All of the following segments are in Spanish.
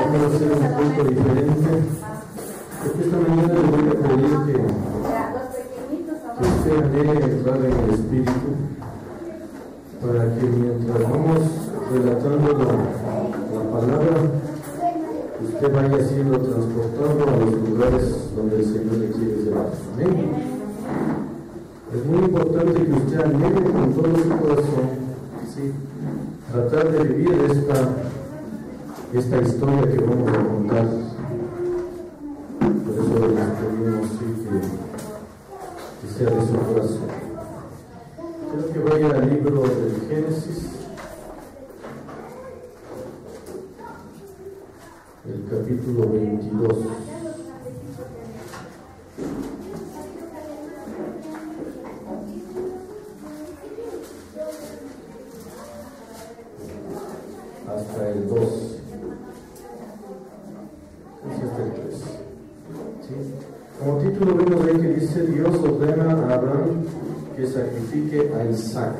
vamos a hacer un punto diferente. Porque esta mañana le voy a pedir que usted anhele entrar en el Espíritu, para que mientras vamos relatando la palabra, usted vaya siendo transportado a los lugares donde el Señor le quiere llevar. Amén. Es muy importante que usted anhele con todo su corazón, ¿sí?, tratar de vivir esta historia que vamos a contar. Por eso les pedimos, sí, que sea de su corazón. Quiero que vaya al libro del Génesis, el capítulo 22. Hasta el 2. Es hasta el 3. ¿Sí? Como título vemos ahí que dice: Dios ordena a Abraham que sacrifique a Isaac.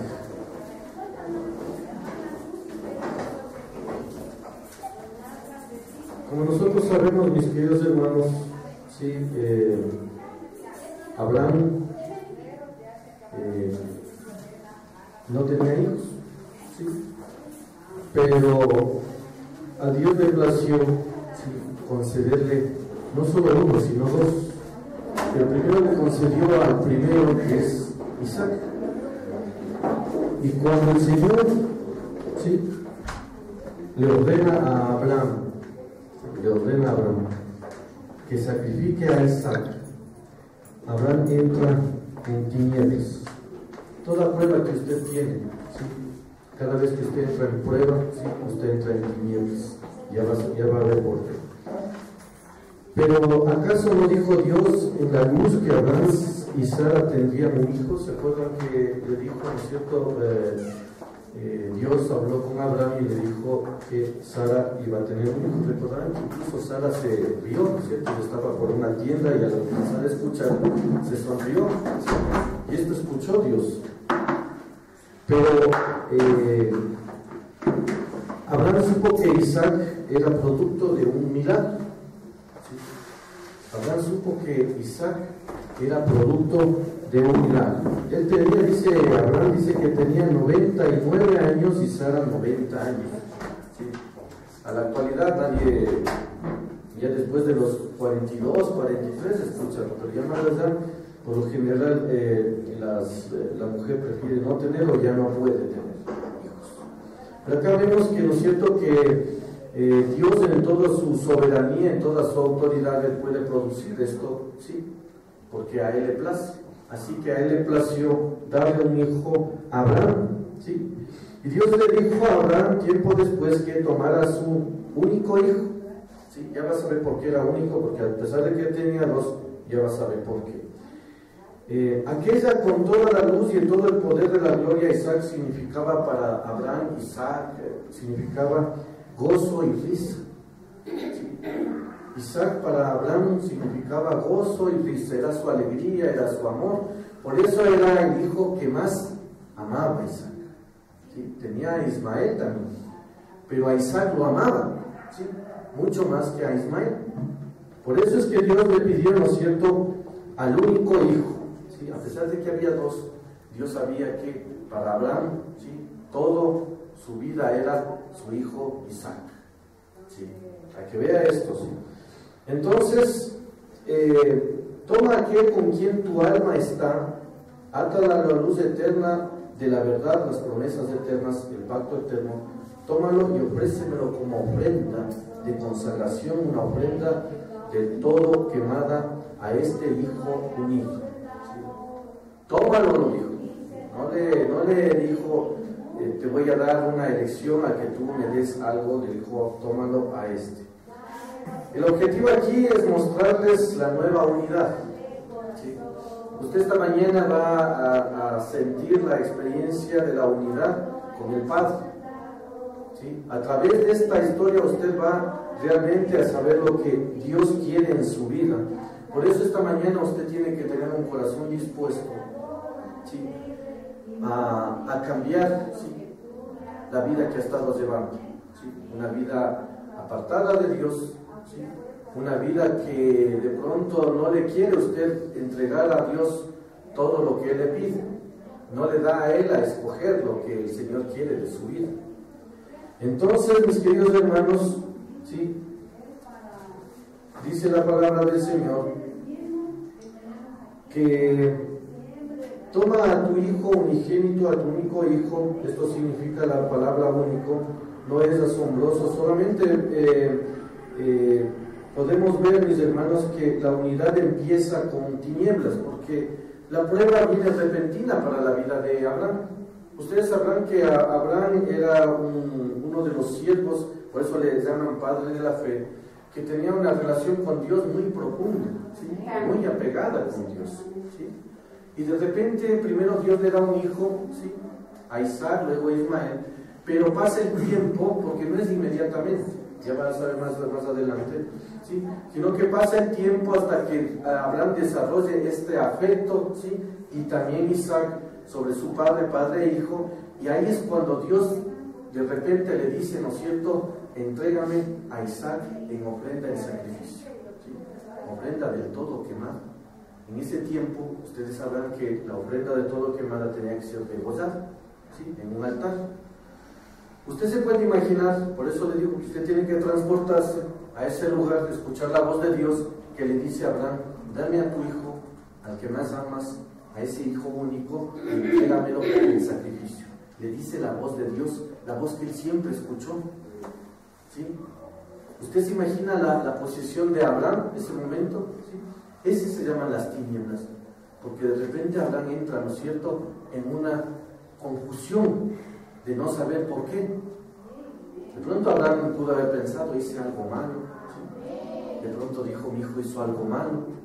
Como nosotros sabemos, mis queridos hermanos, sí, Abraham no tenía hijos, ¿sí?, pero a Dios le plació, sí, concederle no solo uno, sino dos. El primero le concedió al primero, que es Isaac. Y cuando el Señor, sí, le ordena a Abraham que sacrifique a Isaac, Abraham entra en tinieblas. Toda prueba que usted tiene, ¿sí?, cada vez que usted entra en prueba, ¿sí?, usted entra en tinieblas. Ya va a ver por qué. Pero ¿acaso no dijo Dios en la luz que Abraham y Sara tendrían un hijo? ¿Se acuerdan que le dijo, ¿no es cierto? Dios habló con Abraham y le dijo que Sara iba a tener un hijo. Recordarán que incluso Sara se rió, ¿no es cierto? Estaba por una tienda y al empezar a escuchar se sonrió, ¿sí?, y esto escuchó Dios. Pero Abraham supo que Isaac era producto de un milagro. Abraham supo que Isaac era producto de un milagro. Él tenía, Abraham dice que tenía 99 años y Sara 90 años. ¿Sí? A la actualidad nadie, ya después de los 42, 43, escucha, pero ya más allá, por lo general la mujer prefiere no tener o ya no puede tener hijos. Pero acá vemos que, ¿no es cierto?, que Dios en toda su soberanía, en toda su autoridad, Él puede producir esto, sí, porque a Él le place. Así que a Él le plació darle un hijo a Abraham, sí. Y Dios le dijo a Abraham tiempo después que tomara a su único hijo, sí. Ya vas a ver por qué era único, porque a pesar de que tenía dos, ya vas a ver por qué. Aquella con toda la luz y en todo el poder de la gloria, Isaac significaba para Abraham, significaba gozo y risa. Isaac para Abraham significaba gozo y risa, era su alegría, era su amor. Por eso era el hijo que más amaba a Isaac. ¿Sí? Tenía a Ismael también, pero a Isaac lo amaba, ¿sí?, mucho más que a Ismael. Por eso es que Dios le pidió, ¿no es cierto?, al único hijo. ¿Sí? A pesar de que había dos, Dios sabía que para Abraham, ¿sí?, todo su vida era su hijo Isaac. ¿Sí? Para que vea esto, ¿sí? Entonces, toma aquel con quien tu alma está, átala a la luz eterna de la verdad, las promesas eternas, el pacto eterno, tómalo y ofrécemelo como ofrenda de consagración, una ofrenda del todo quemada a este hijo unido. ¿Sí? Tómalo, lo dijo. No le dijo, te voy a dar una elección a que tú me des algo, le dijo, tómalo a este. El objetivo aquí es mostrarles la nueva unidad. ¿Sí? Usted esta mañana va a sentir la experiencia de la unidad con el Padre. ¿Sí? A través de esta historia usted va realmente a saber lo que Dios quiere en su vida. Por eso esta mañana usted tiene que tener un corazón dispuesto, ¿sí?, a cambiar, ¿sí?, la vida que ha estado llevando, ¿sí?, una vida apartada de Dios, ¿sí? Una vida que de pronto no le quiere usted entregar a Dios todo lo que Él le pide, no le da a Él a escoger lo que el Señor quiere de su vida. Entonces, mis queridos hermanos, ¿sí? Dice la palabra del Señor que toma a tu hijo unigénito, a tu único hijo. Esto significa la palabra único, no es asombroso. Solamente podemos ver, mis hermanos, que la unidad empieza con tinieblas, porque la prueba viene repentina para la vida de Abraham. Ustedes sabrán que Abraham era uno de los siervos, por eso le llaman padre de la fe, que tenía una relación con Dios muy profunda, ¿sí? Muy apegada con Dios, ¿sí? Y de repente primero Dios le da un hijo, ¿sí? A Isaac, luego a Ismael, pero pasa el tiempo, porque no es inmediatamente, ya van a saber más adelante, ¿sí? Sino que pasa el tiempo hasta que Abraham desarrolle este afecto, ¿sí? Y también Isaac sobre su padre e hijo, y ahí es cuando Dios de repente le dice, ¿no es cierto?, entrégame a Isaac en ofrenda y sacrificio, ¿sí? Ofrenda del todo quemada. En ese tiempo, ustedes sabrán que la ofrenda de todo quemada tenía que ser degollada, ¿sí? En un altar. Usted se puede imaginar, por eso le digo que usted tiene que transportarse a ese lugar, escuchar la voz de Dios que le dice a Abraham, dame a tu hijo, al que más amas, a ese hijo único, y entrégamelo en el sacrificio. Le dice la voz de Dios, la voz que él siempre escuchó, ¿sí? ¿Usted se imagina la posición de Abraham en ese momento? ¿Sí? Ese se llaman las tinieblas, porque de repente Abraham entra, ¿no es cierto?, en una confusión de no saber por qué. De pronto Abraham pudo haber pensado, hice algo malo, ¿sí? De pronto dijo, mi hijo hizo algo malo.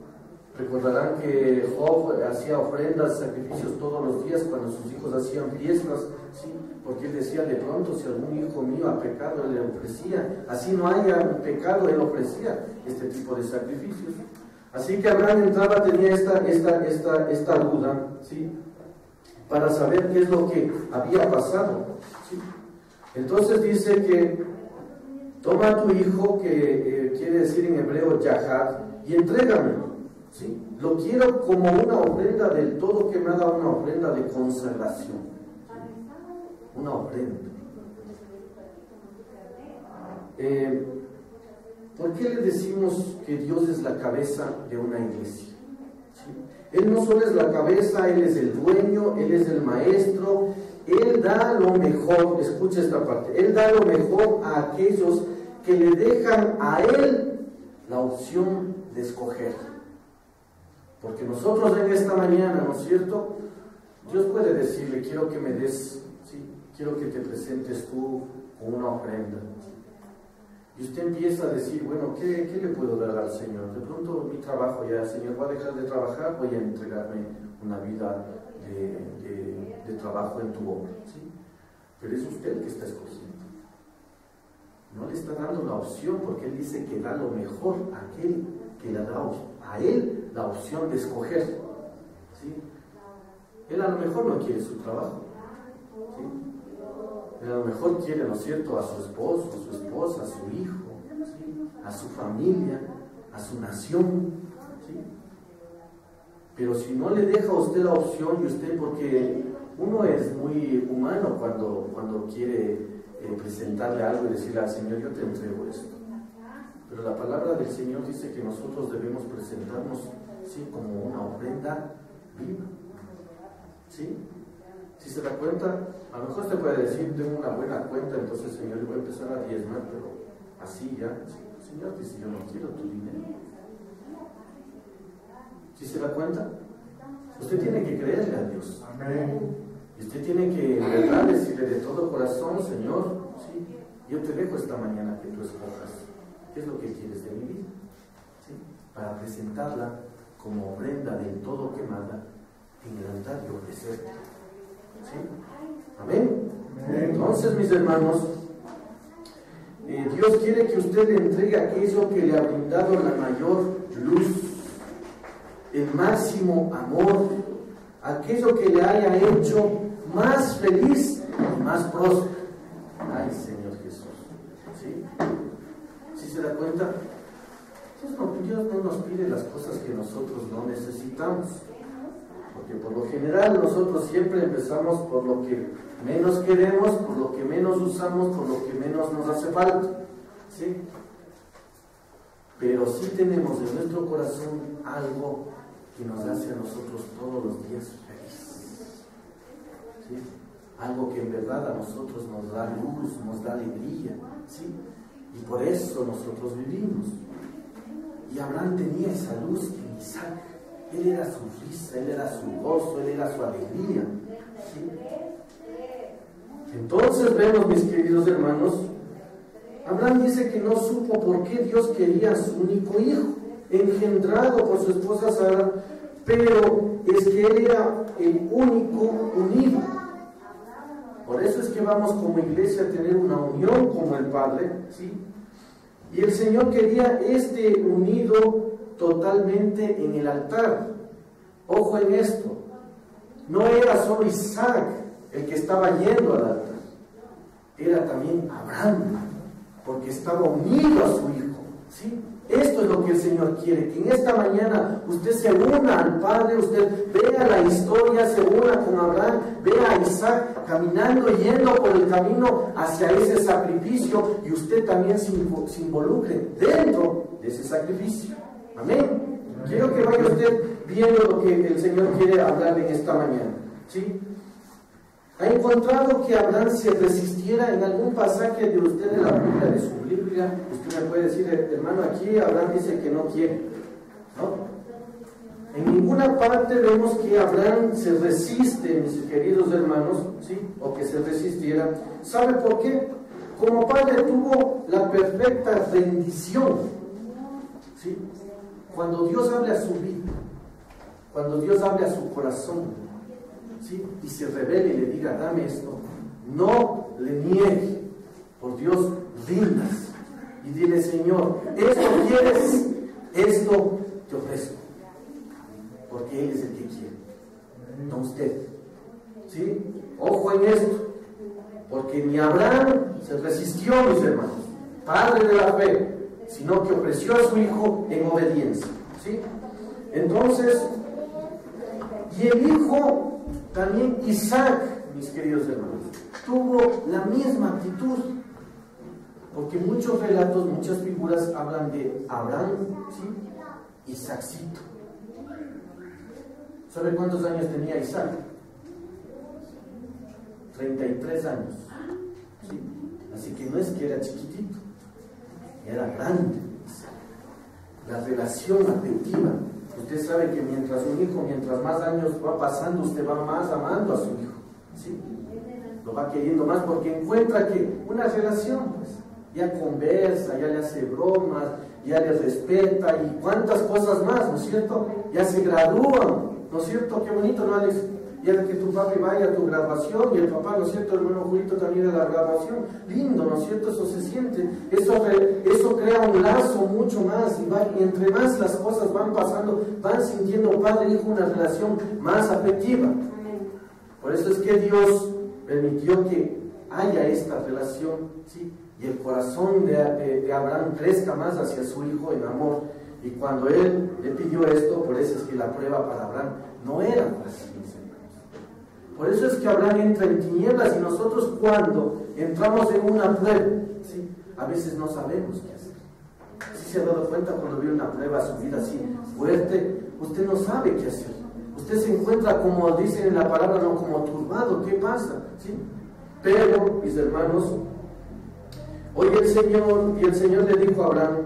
Recordarán que Job hacía ofrendas, sacrificios todos los días cuando sus hijos hacían fiestas, ¿sí? Porque él decía, de pronto si algún hijo mío ha pecado, él le ofrecía, así no haya un pecado, él ofrecía este tipo de sacrificios. Así que Abraham entraba, tenía esta duda, ¿sí?, para saber qué es lo que había pasado, ¿sí? Entonces dice que toma a tu hijo, que quiere decir en hebreo Yahad, y entrégamelo, ¿sí? Lo quiero como una ofrenda del todo quemada, una ofrenda de consagración, ¿sí? Una ofrenda. ¿Por qué le decimos que Dios es la cabeza de una iglesia? ¿Sí? Él no solo es la cabeza, Él es el dueño, Él es el maestro, Él da lo mejor, escucha esta parte, Él da lo mejor a aquellos que le dejan a Él la opción de escoger. Porque nosotros en esta mañana, ¿no es cierto?, Dios puede decirle, quiero que me des, ¿sí?, quiero que te presentes tú con una ofrenda. Y usted empieza a decir, bueno, ¿qué le puedo dar al Señor? De pronto mi trabajo ya, Señor, voy a dejar de trabajar, voy a entregarme una vida de trabajo en tu obra, ¿sí? Pero es usted el que está escogiendo. No le está dando la opción, porque Él dice que da lo mejor a aquel que le da a Él la opción de escoger, ¿sí? Él a lo mejor no quiere su trabajo, ¿sí? Él a lo mejor quiere, ¿no es cierto?, a su esposo, a su esposa, a su hijo, ¿sí?, a su familia, a su nación, ¿sí? Pero si no le deja a usted la opción, y usted, porque uno es muy humano cuando quiere presentarle algo y decirle al Señor, yo te entrego esto. Pero la palabra del Señor dice que nosotros debemos presentarnos, ¿sí?, como una ofrenda viva, ¿sí? Si se da cuenta, a lo mejor usted puede decir, tengo una buena cuenta, entonces Señor, yo voy a empezar a diezmar, pero así ya, ¿sí? Señor dice, yo no quiero tu dinero. ¿Sí se da cuenta? Usted tiene que creerle a Dios. Amén. Y usted tiene que, en verdad, decirle de todo corazón, Señor, ¿sí?, yo te dejo esta mañana que tú escojas qué es lo que quieres de mi vida, ¿sí?, para presentarla como ofrenda del todo quemada en el altar y ofrecerte, ¿sí? Amén. Amén. Entonces, mis hermanos, Dios quiere que usted le entregue aquello que le ha brindado la mayor luz, el máximo amor, aquello que le haya hecho más feliz y más próspero. Ay, Señor Jesús, ¿sí? se da cuenta? Dios no nos pide las cosas que nosotros no necesitamos. Porque por lo general nosotros siempre empezamos por lo que menos queremos, por lo que menos usamos, por lo que menos nos hace falta. ¿Sí? Pero sí tenemos en nuestro corazón algo que nos hace a nosotros todos los días felices. ¿Sí? Algo que en verdad a nosotros nos da luz, nos da alegría. ¿Sí? Y por eso nosotros vivimos. Y Abraham tenía esa luz en Isaac. Él era su risa, él era su gozo, él era su alegría. ¿Sí? Entonces vemos, mis queridos hermanos, Abraham dice que no supo por qué Dios quería a su único hijo, engendrado por su esposa Sara, pero es que él era el único unido. Por eso es que vamos como iglesia a tener una unión como el Padre, ¿sí? Y el Señor quería este unido totalmente en el altar. Ojo en esto, no era solo Isaac el que estaba yendo al altar, era también Abraham, porque estaba unido a su hijo. ¿Sí? Esto es lo que el Señor quiere, que en esta mañana usted se una al Padre, usted vea la historia, se una con Abraham, vea a Isaac caminando, yendo por el camino hacia ese sacrificio, y usted también se involucre dentro de ese sacrificio. Amén. Quiero que vaya usted viendo lo que el Señor quiere hablar en esta mañana. ¿Sí? ¿Ha encontrado que Abraham se resistiera en algún pasaje de usted de la Biblia, de su Biblia? Usted me puede decir, hermano, aquí Abraham dice que no quiere, ¿no? En ninguna parte vemos que Abraham se resiste, mis queridos hermanos, ¿sí? O que se resistiera. ¿Sabe por qué? Como padre tuvo la perfecta rendición, ¿sí? Cuando Dios habla a su vida, cuando Dios habla a su corazón, ¿sí? Y se revele y le diga, dame esto, no le niegue, por Dios, rindas y dile, Señor, esto quieres, esto te ofrezco, porque Él es el que quiere, no usted. ¿Sí? Ojo en esto, porque ni Abraham se resistió, mis hermanos, padre de la fe, sino que ofreció a su hijo en obediencia. ¿Sí? Entonces, y el hijo también, Isaac, mis queridos hermanos, tuvo la misma actitud, porque muchos relatos, muchas figuras hablan de Abraham, ¿sí? Isaaccito. ¿Sabe cuántos años tenía Isaac? 33 años. ¿Sí? Así que no es que era chiquitito, era grande. La relación afectiva. Usted sabe que mientras un hijo, mientras más años va pasando, usted va más amando a su hijo. ¿Sí? Lo va queriendo más porque encuentra que una relación, pues, ya conversa, ya le hace bromas, ya le respeta y cuántas cosas más, ¿no es cierto? Ya se gradúan, ¿no es cierto? Qué bonito, ¿no, Alex? Ya que tu papi vaya a tu graduación y el papá, ¿no es cierto? El hermano Julito también a la graduación. Lindo, ¿no es cierto? Eso se siente. Eso crea un lazo mucho más y entre más las cosas van pasando, van sintiendo padre e hijo una relación más afectiva. Por eso es que Dios permitió que haya esta relación, ¿sí? Y el corazón de Abraham crezca más hacia su hijo en amor. Y cuando él le pidió esto, por eso es que la prueba para Abraham no era fácil. Por eso es que Abraham entra en tinieblas y nosotros cuando entramos en una prueba, ¿sí? A veces no sabemos qué hacer. ¿Sí se ha dado cuenta cuando viene una prueba a su vida así fuerte? Usted no sabe qué hacer. Usted se encuentra, como dicen en la palabra, no, como turbado. ¿Qué pasa? ¿Sí? Pero, mis hermanos, hoy el Señor le dijo a Abraham,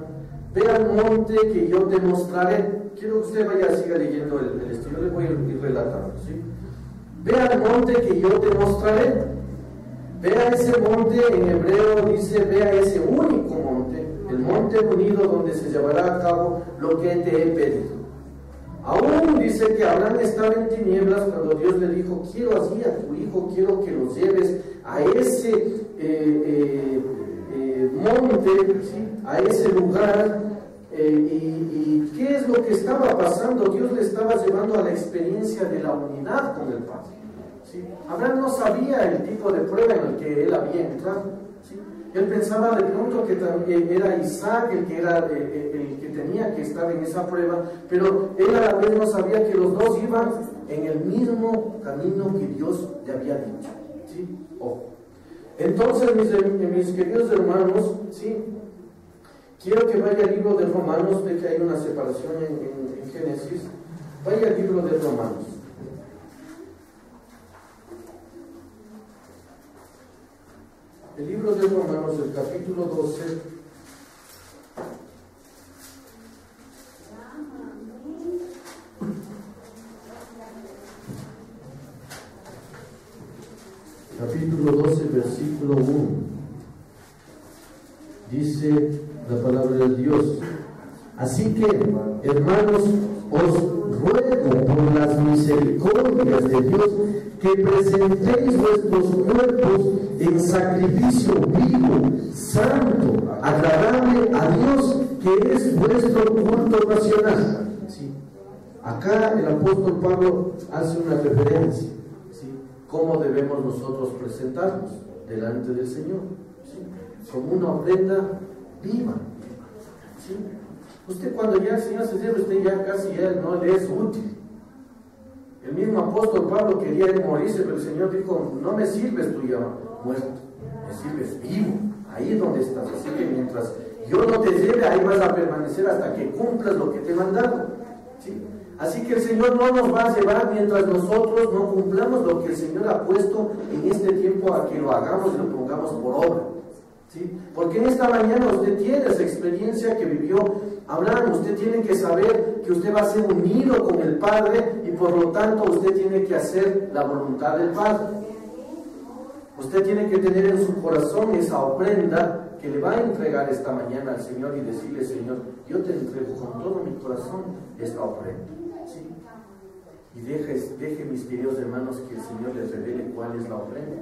ve al monte que yo te mostraré. Quiero que usted vaya, siga leyendo el estudio, le voy a ir relatando, ¿sí? Ve al monte que yo te mostraré. Ve a ese monte, en hebreo dice, ve a ese único monte, el monte unido donde se llevará a cabo lo que te he pedido. Aún dice que Abraham estaba en tinieblas cuando Dios le dijo, quiero así a tu hijo, quiero que lo lleves a ese monte, ¿sí? A ese lugar. ¿Y qué es lo que estaba pasando? Dios le estaba llevando a la experiencia de la unidad con el Padre. ¿Sí? Abraham no sabía el tipo de prueba en el que él había entrado, ¿sí? Él pensaba de pronto que también era Isaac el que, era, el que tenía que estar en esa prueba, pero él a la vez no sabía que los dos iban en el mismo camino que Dios le había dicho. ¿Sí? Ojo. Entonces, mis queridos hermanos, ¿sí? Quiero que vaya al libro de Romanos, ve que hay una separación en Génesis. Vaya al libro de Romanos. El libro de Romanos, el capítulo 12. Capítulo 12, versículo 1. Dice la palabra de Dios: así que, hermanos, os ruego por las misericordias de Dios que presentéis vuestros cuerpos en sacrificio vivo, santo, agradable a Dios, que es vuestro culto racional. ¿Sí? Acá el apóstol Pablo hace una referencia, ¿sí? Cómo debemos nosotros presentarnos delante del Señor, ¿sí? Como una ofrenda viva. ¿Sí? Usted cuando ya el Señor se sirve, usted ya casi ya no le es útil. El mismo apóstol Pablo quería morirse, pero el Señor dijo: no me sirves tú ya muerto, me sirves vivo, ahí donde estás. Así que mientras yo no te lleve, ahí vas a permanecer hasta que cumplas lo que te he mandado. ¿Sí? Así que el Señor no nos va a llevar mientras nosotros no cumplamos lo que el Señor ha puesto en este tiempo a que lo hagamos y lo pongamos por obra. ¿Sí? Porque en esta mañana usted tiene esa experiencia que vivió Abraham. Usted tiene que saber que usted va a ser unido con el Padre y por lo tanto usted tiene que hacer la voluntad del Padre. Usted tiene que tener en su corazón esa ofrenda que le va a entregar esta mañana al Señor y decirle: Señor, yo te entrego con todo mi corazón esta ofrenda. ¿Sí? Y deje, mis queridos hermanos, que el Señor les revele cuál es la ofrenda,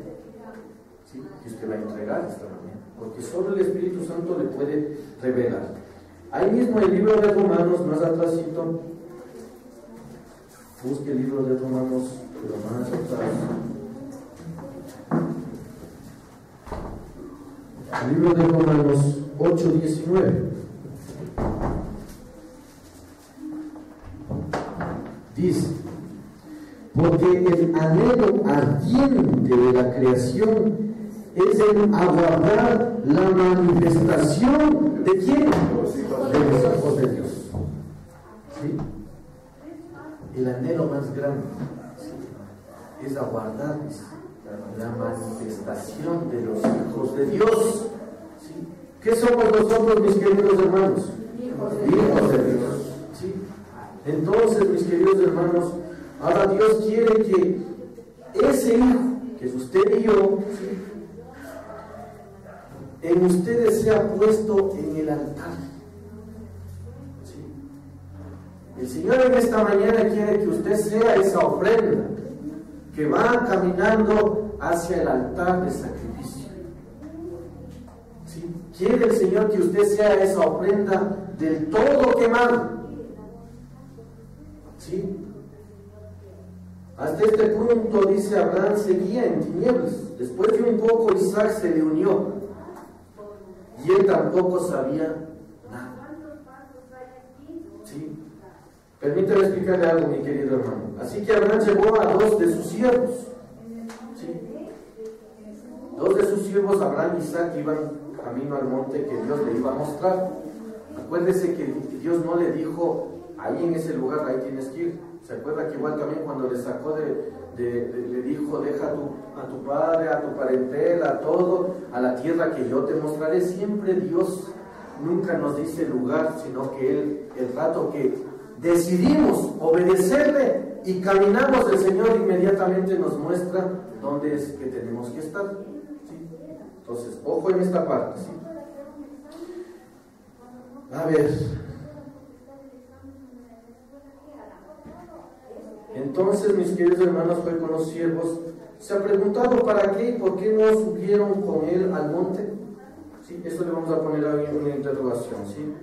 ¿sí?, que usted va a entregar esta mañana, porque solo el Espíritu Santo le puede revelar. Ahí mismo el libro de Romanos, más atrásito, busque el libro de Romanos, pero más atrás. El libro de Romanos 8:19 dice: porque el anhelo ardiente de la creación es el aguardar la manifestación ¿de quién? De los hijos de Dios. ¿Sí? El anhelo más grande, ¿sí?, es aguardar la manifestación de los hijos de Dios. ¿Sí? ¿Qué somos nosotros, mis queridos hermanos? Hijos de Dios. ¿Sí? Entonces, mis queridos hermanos, ahora Dios quiere que ese hijo, que es usted y yo, ¿sí?, en ustedes sea puesto en el altar. ¿Sí? El Señor en esta mañana quiere que usted sea esa ofrenda que va caminando hacia el altar de sacrificio. ¿Sí? Quiere el Señor que usted sea esa ofrenda del todo quemado. ¿Sí? Hasta este punto, dice Abraham, seguía en tinieblas. Después de un poco Isaac se le unió y él tampoco sabía nada. ¿Sí? Permítame explicarle algo, mi querido hermano. Así que Abraham llevó a 2 de sus siervos. ¿Sí? 2 de sus siervos, Abraham y Isaac, iban camino al monte que Dios le iba a mostrar. Acuérdese que Dios no le dijo: ahí en ese lugar, ahí tienes que ir. ¿Se acuerda que igual también cuando le sacó le dijo: deja a tu padre, a tu parentela, a todo, a la tierra que yo te mostraré? Siempre Dios nunca nos dice lugar, sino que Él, el rato que decidimos obedecerle y caminamos, el Señor inmediatamente nos muestra dónde es que tenemos que estar. ¿Sí? Entonces, ojo en esta parte. ¿Sí? A ver. Entonces, mis queridos hermanos, fue con los siervos. ¿Se ha preguntado para qué y por qué no subieron con él al monte? ¿Sí? Eso le vamos a poner ahí en una interrogación. ¿Sí?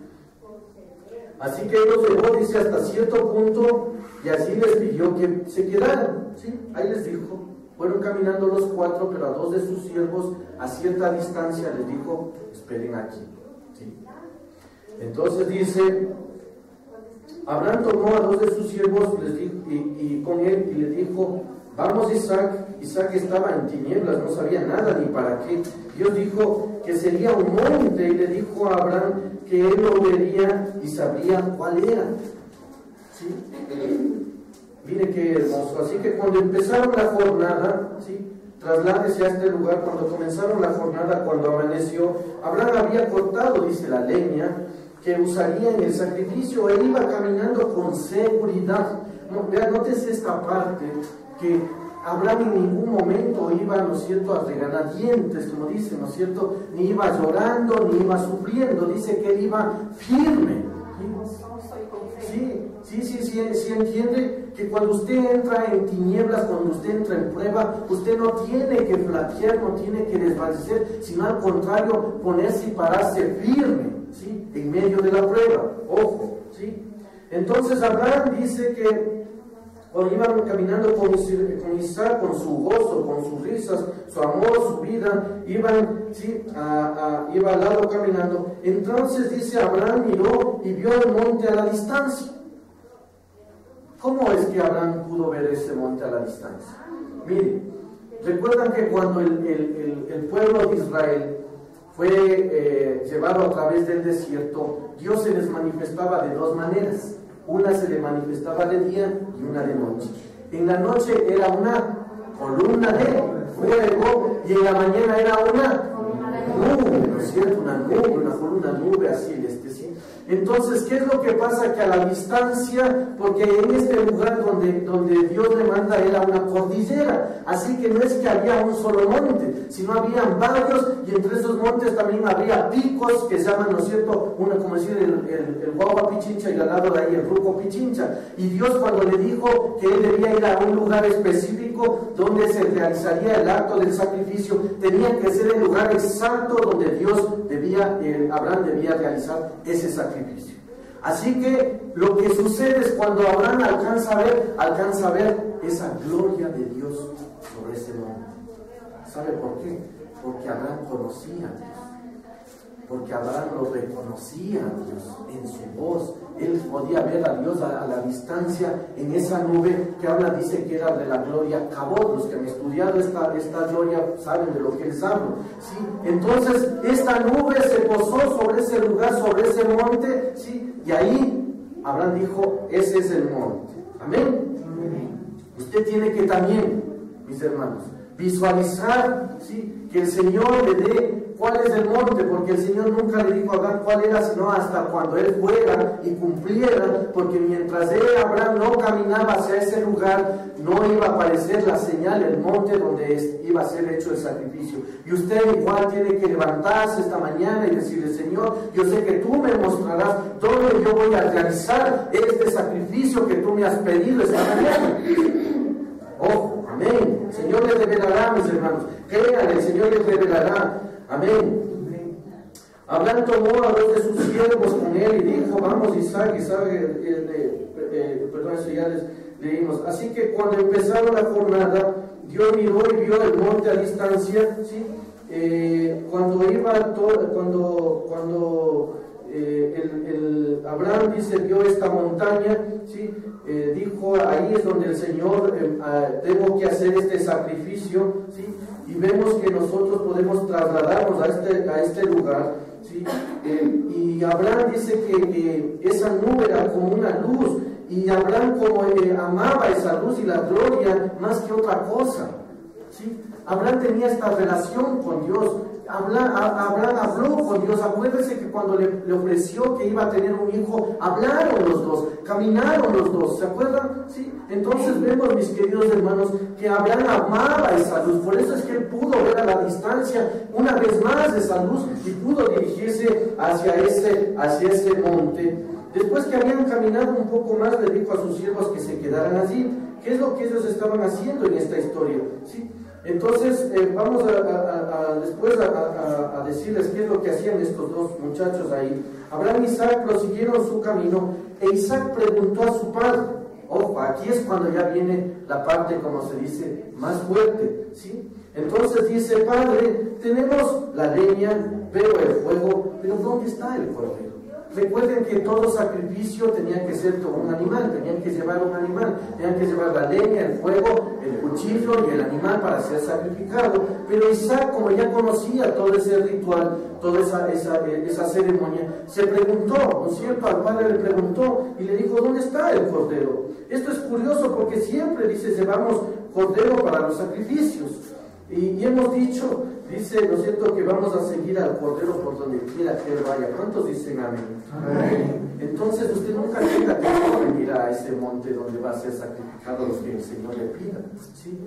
Así que él los llevó, dice, hasta cierto punto, y así les pidió que se quedaran. ¿Sí? Ahí les dijo: Fueron caminando los cuatro, pero a dos de sus siervos a cierta distancia les dijo, esperen aquí. ¿Sí? Entonces dice, Abraham tomó a dos de sus siervos les dijo, y con él y le dijo, vamos Isaac. Isaac estaba en tinieblas, no sabía nada ni para qué. Dios dijo que sería un monte y le dijo a Abraham que él lo vería y sabría cuál era. ¿Sí? Mire qué hermoso. Así que cuando empezaron la jornada, ¿sí? Trasládese a este lugar. Cuando comenzaron la jornada, cuando amaneció, Abraham había cortado, dice, la leña que usaría en el sacrificio. Él iba caminando con seguridad. No, vean, nótese esta parte, que Abraham en ningún momento iba, ¿no es cierto?, a regañadientes, como dice, ¿no es cierto?, ni iba llorando, ni iba sufriendo. Dice que él iba firme. Sí, entiende que cuando usted entra en tinieblas, cuando usted entra en prueba, usted no tiene que flaquear, no tiene que desvanecer, sino al contrario, ponerse y pararse firme, ¿sí?, en medio de la prueba. Ojo, ¿sí? Entonces Abraham dice que cuando iban caminando con Isaac, con su gozo, con sus risas, su amor, su vida, iban, ¿sí?, iba al lado caminando. Entonces dice, Abraham miró y vio el monte a la distancia. ¿Cómo es que Abraham pudo ver ese monte a la distancia? Miren, recuerdan que cuando el pueblo de Israel fue llevado a través del desierto, Dios se les manifestaba de dos maneras. Una se le manifestaba de día y una de noche. En la noche era una columna de fuego y en la mañana era una nube, ¿no es cierto? Una nube, una columna nube así, ¿sí? Entonces, ¿qué es lo que pasa? Que a la distancia, porque en este lugar donde Dios le manda a él a una cordillera, así que no es que había un solo monte, sino habían varios, y entre esos montes también había picos que se llaman, ¿no es cierto?, como decir el Guagua Pichincha, y al lado de ahí el Ruco Pichincha. Y Dios, cuando le dijo que él debía ir a un lugar específico donde se realizaría el acto del sacrificio, tenía que ser el lugar exacto donde Abraham debía realizar ese sacrificio. Así que lo que sucede es cuando Abraham alcanza a ver esa gloria de Dios sobre ese monte. ¿Sabe por qué? Porque Abraham conocía a Dios. Porque Abraham lo reconocía a Dios en su voz. Él podía ver a Dios a la distancia en esa nube que habla, dice que era de la gloria Cabot. Los que han estudiado esta gloria saben de lo que les hablo, ¿sí? Entonces esta nube se posó sobre ese lugar, sobre ese monte, ¿sí? Y ahí Abraham dijo, ese es el monte. Amén. Usted tiene que también, mis hermanos, visualizar, ¿sí?, que el Señor le dé cuál es el monte, porque el Señor nunca le dijo a Abraham cuál era, sino hasta cuando él fuera y cumpliera, porque mientras Abraham no caminaba hacia ese lugar, no iba a aparecer la señal, el monte donde iba a ser hecho el sacrificio. Y usted igual tiene que levantarse esta mañana y decirle, Señor, yo sé que tú me mostrarás dónde yo voy a realizar este sacrificio que tú me has pedido esta mañana. Ojo, amén. El Señor les revelará, mis hermanos. Crean, el Señor les revelará. Amén. Abraham tomó a dos de sus siervos con él y dijo, vamos Isaac, perdón, eso ya les leímos. Así que cuando empezaron la jornada, Dios miró y vio el monte a distancia, ¿sí? Abraham dice, vio esta montaña, ¿sí? Dijo, ahí es donde el Señor, tengo que hacer este sacrificio, ¿sí? Y vemos que nosotros podemos trasladarnos a este lugar, ¿sí? Y Abraham dice que esa nube era como una luz, y Abraham como amaba esa luz y la gloria más que otra cosa, ¿sí? Abraham tenía esta relación con Dios. Abraham habló con Dios. Acuérdense que cuando le ofreció que iba a tener un hijo, hablaron los dos, caminaron los dos, ¿se acuerdan? ¿Sí? Entonces vemos, mis queridos hermanos, que Abraham amaba esa luz. Por eso es que él pudo ver a la distancia una vez más esa luz y pudo dirigirse hacia ese monte. Después que habían caminado un poco más, le dijo a sus siervos que se quedaran allí. ¿Qué es lo que ellos estaban haciendo en esta historia? ¿Sí? Entonces vamos después a decirles qué es lo que hacían estos dos muchachos ahí. Abraham y Isaac prosiguieron su camino, e Isaac preguntó a su padre, Ojo, aquí es cuando ya viene la parte, como se dice, más fuerte, ¿sí? Entonces dice, Padre, tenemos la leña, pero el fuego, pero ¿dónde está el cordero? Recuerden que todo sacrificio tenía que ser todo un animal, tenían que llevar un animal, tenían que llevar la leña, el fuego, el cuchillo y el animal para ser sacrificado. Pero Isaac, como ya conocía todo ese ritual, toda esa ceremonia, se preguntó, ¿no es cierto? Al padre le preguntó y le dijo, ¿dónde está el cordero? Esto es curioso porque siempre dice, llevamos cordero para los sacrificios. Y hemos dicho, dice, ¿no es cierto?, que vamos a seguir al cordero por donde quiera que él vaya. ¿Cuántos dicen amén? Amén. Entonces usted nunca tenga que venir a ese monte donde va a ser sacrificado lo que el Señor le pida, ¿sí?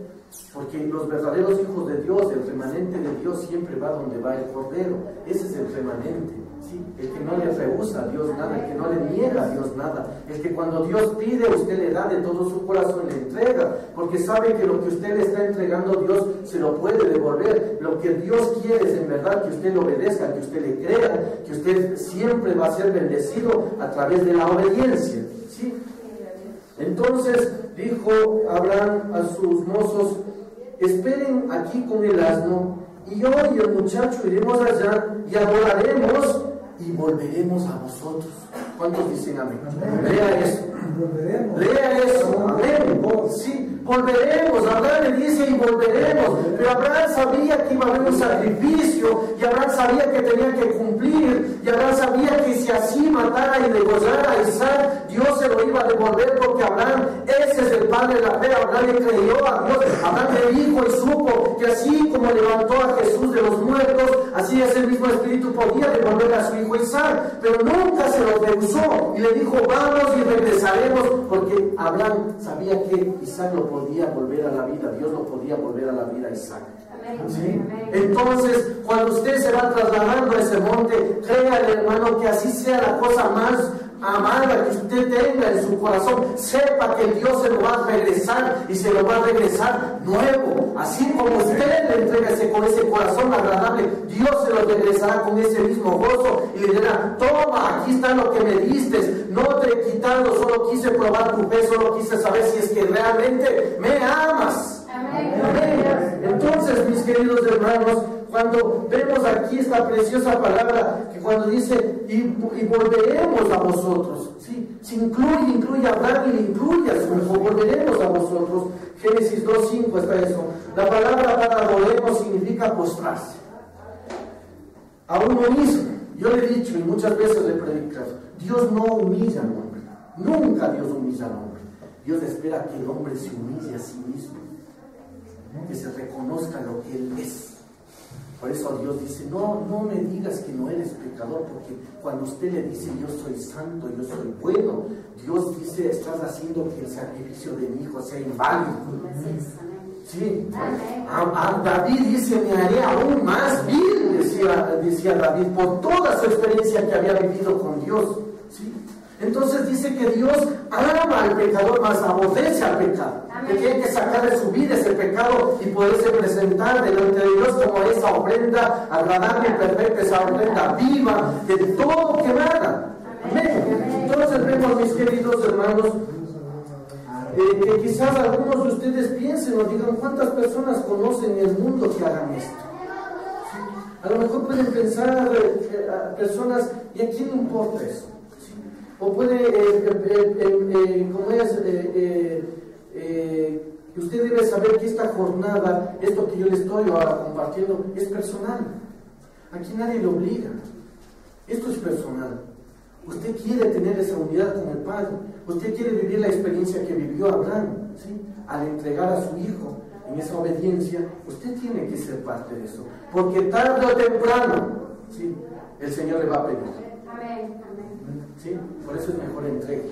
Porque los verdaderos hijos de Dios, el remanente de Dios, siempre va donde va el cordero. Ese es el remanente, ¿sí? El que no le rehúsa a Dios nada, el que no le niega a Dios nada, el que cuando Dios pide, usted le da de todo su corazón, le entrega, porque sabe que lo que usted le está entregando, Dios se lo puede devolver. Lo que Dios quiere es en verdad que usted le obedezca, que usted le crea, que usted siempre va a ser bendecido a través de la obediencia, ¿sí? Entonces dijo Abraham a sus mozos, esperen aquí con el asno, y yo y el muchacho iremos allá y adoraremos y volveremos a vosotros. ¿Cuántos dicen amén? Lea eso. Lea eso. Amén. Sí, volveremos. Abraham le dice y volveremos. Pero Abraham sabía que iba a haber un sacrificio, y Abraham sabía que tenía que cumplir, y Abraham sabía que si así matara y degollara a Isaac, Dios se lo iba a devolver, porque Abraham, ese es el padre de la fe. Abraham le creyó a Dios. Abraham le dijo y supo que así como levantó a Jesús de los muertos, así ese mismo Espíritu podía devolver a su hijo Isaac. Pero nunca se lo rehusó y le dijo, vamos y regresaremos, porque Abraham sabía que Isaac lo podía volver a la vida, Dios lo podía volver a la vida a Isaac. ¿Sí? Entonces, cuando usted se va trasladando a ese monte, créale, hermano, que así sea la cosa más amada que usted tenga en su corazón, sepa que Dios se lo va a regresar, y se lo va a regresar nuevo. Así como usted le entrega con ese corazón agradable, Dios se lo regresará con ese mismo gozo y le dirá, toma, aquí está lo que me diste, no te he quitado, solo quise probar tu fe, solo quise saber si es que realmente me amas. Amén. Amén. Entonces, mis queridos hermanos, cuando vemos aquí esta preciosa palabra, que cuando dice y volveremos a vosotros, ¿sí? Se incluye a Abraham y le incluye a su hijo, volveremos a vosotros. Génesis 2:5 está eso. La palabra para volvernos significa postrarse a uno mismo. Yo le he dicho y muchas veces le he predicado, Dios no humilla al hombre, nunca Dios humilla al hombre. Dios espera que el hombre se humille a sí mismo, que se reconozca lo que él es. Por eso Dios dice, no me digas que no eres pecador, porque cuando usted le dice, yo soy santo, yo soy bueno, Dios dice, estás haciendo que el sacrificio de mi hijo sea inválido. Sí. David dice, me haré aún más vil, decía David, por toda su experiencia que había vivido con Dios. ¿Sí? Entonces dice que Dios ama al pecador, más aborrece al pecado. Que tiene que sacar de su vida ese pecado y poderse presentar delante de Dios como esa ofrenda agradable y perfecta, esa ofrenda viva, de todo que emana. Amén. Entonces vemos, mis queridos hermanos, que quizás algunos de ustedes piensen o digan, ¿cuántas personas conocen en el mundo que hagan esto? ¿Sí? A lo mejor pueden pensar a personas, ¿y a quién le importa eso? ¿Sí? O puede, como usted debe saber que esta jornada, esto que yo le estoy ahora compartiendo, es personal. Aquí nadie le obliga. Esto es personal. Usted quiere tener esa unidad con el Padre. Usted quiere vivir la experiencia que vivió Abraham, ¿sí? Al entregar a su hijo en esa obediencia. Usted tiene que ser parte de eso, porque tarde o temprano, ¿sí?, el Señor le va a pedir. Amén. ¿Sí? Por eso es mejor entregue.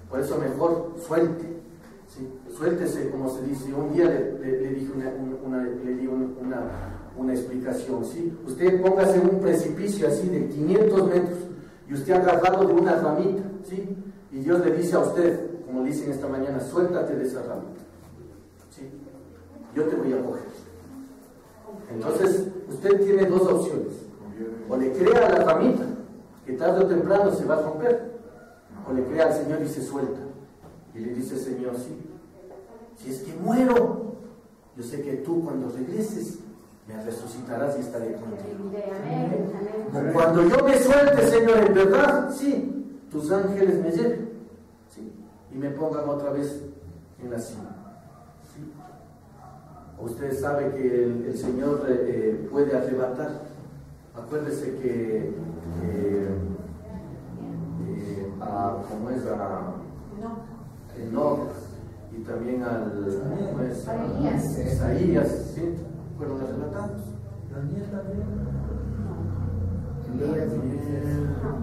Por eso mejor suelte. ¿Sí? Suéltese, como se dice. Un día le dije una explicación, ¿sí? Usted póngase en un precipicio así de 500 metros y usted agarrado de una ramita, ¿sí? Y Dios le dice a usted, como le dicen esta mañana, suéltate de esa ramita, ¿sí? Yo te voy a coger. Entonces, usted tiene dos opciones. O le crea a la ramita, que tarde o temprano se va a romper, o le crea al Señor y se suelta. Y le dice: Señor, sí, si es que muero, yo sé que tú cuando regreses me resucitarás y estaré contigo. Cuando yo me suelte, Señor, en verdad, sí, tus ángeles me lleven, sí, y me pongan otra vez en la cima. ¿Sí? Usted sabe que el Señor puede arrebatar. Acuérdese que como es Enoch y también Isaías, ¿sí? Fueron arrebatados. Daniel también.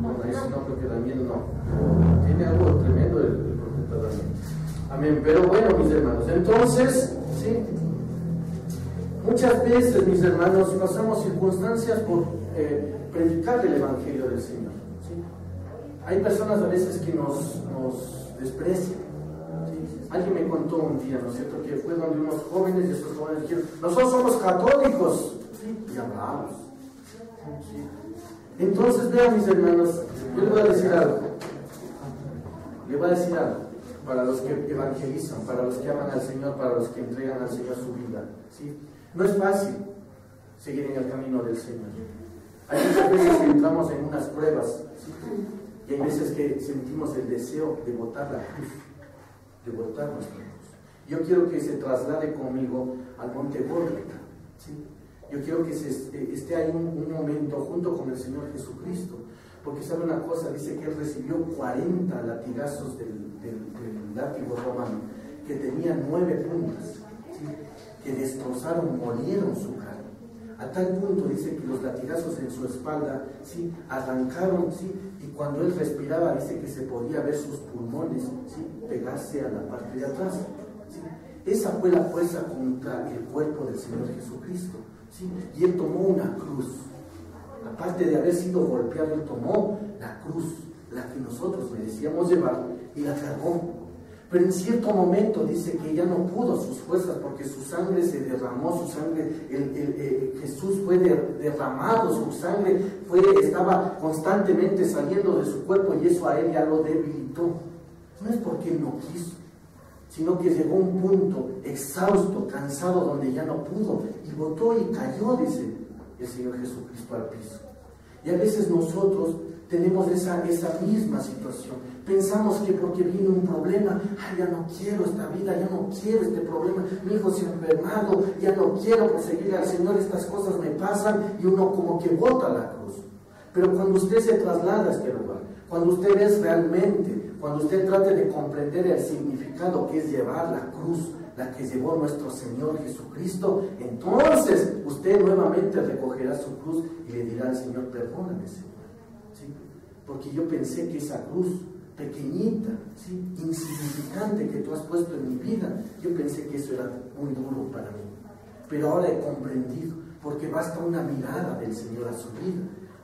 Bueno, eso no, creo que Daniel no. Tiene algo tremendo el profeta Daniel. Amén. Pero bueno, mis hermanos, entonces, ¿sí? Muchas veces, mis hermanos, pasamos circunstancias por predicar el Evangelio del Señor. ¿Sí? Hay personas a veces que nos desprecian. ¿Sí? Alguien me contó un día, ¿no es cierto?, que fue donde unos jóvenes, y esos jóvenes dijeron: nosotros somos católicos. ¿Sí? Y hablamos. ¿Sí? Entonces, vean, mis hermanos, yo les voy a decir algo. Para los que evangelizan, para los que aman al Señor, para los que entregan al Señor su vida. ¿Sí? No es fácil seguir en el camino del Señor. Hay muchas veces que entramos en unas pruebas, ¿sí? Y hay veces que sentimos el deseo de botar la cruz, de botar nuestra cruz. Yo quiero que se traslade conmigo al monte Gólgota, ¿sí? Yo quiero que esté ahí un momento junto con el Señor Jesucristo, porque sabe una cosa, dice que Él recibió 40 latigazos del látigo romano, que tenía 9 puntas, ¿sí? Que destrozaron, molieron su carne. A tal punto dice que los latigazos en su espalda, ¿sí?, arrancaron, ¿sí?, y cuando él respiraba dice que se podía ver sus pulmones, ¿sí?, pegarse a la parte de atrás, ¿sí? Esa fue la fuerza contra el cuerpo del Señor Jesucristo, ¿sí? Y él tomó una cruz. Aparte de haber sido golpeado, él tomó la cruz, la que nosotros merecíamos llevar, y la cargó. Pero en cierto momento dice que ya no pudo sus fuerzas, porque su sangre se derramó, su sangre, Jesús fue derramado, su sangre estaba constantemente saliendo de su cuerpo, y eso a él ya lo debilitó. No es porque él no quiso, sino que llegó a un punto exhausto, cansado, donde ya no pudo, y botó y cayó, dice el Señor Jesucristo, al piso. Y a veces nosotros tenemos esa misma situación. Pensamos que porque vino un problema, ya no quiero esta vida, ya no quiero este problema, mi hijo se ha enfermado, ya no quiero perseguir al Señor, estas cosas me pasan, y uno como que bota la cruz. Pero cuando usted se traslada a este lugar, cuando usted es realmente, cuando usted trate de comprender el significado que es llevar la cruz, la que llevó nuestro Señor Jesucristo, entonces usted nuevamente recogerá su cruz y le dirá al Señor: perdóname, Señor, ¿sí? Porque yo pensé que esa cruz pequeñita, ¿sí?, insignificante que tú has puesto en mi vida, yo pensé que eso era muy duro para mí. Pero ahora he comprendido, porque basta una mirada del Señor a su vida.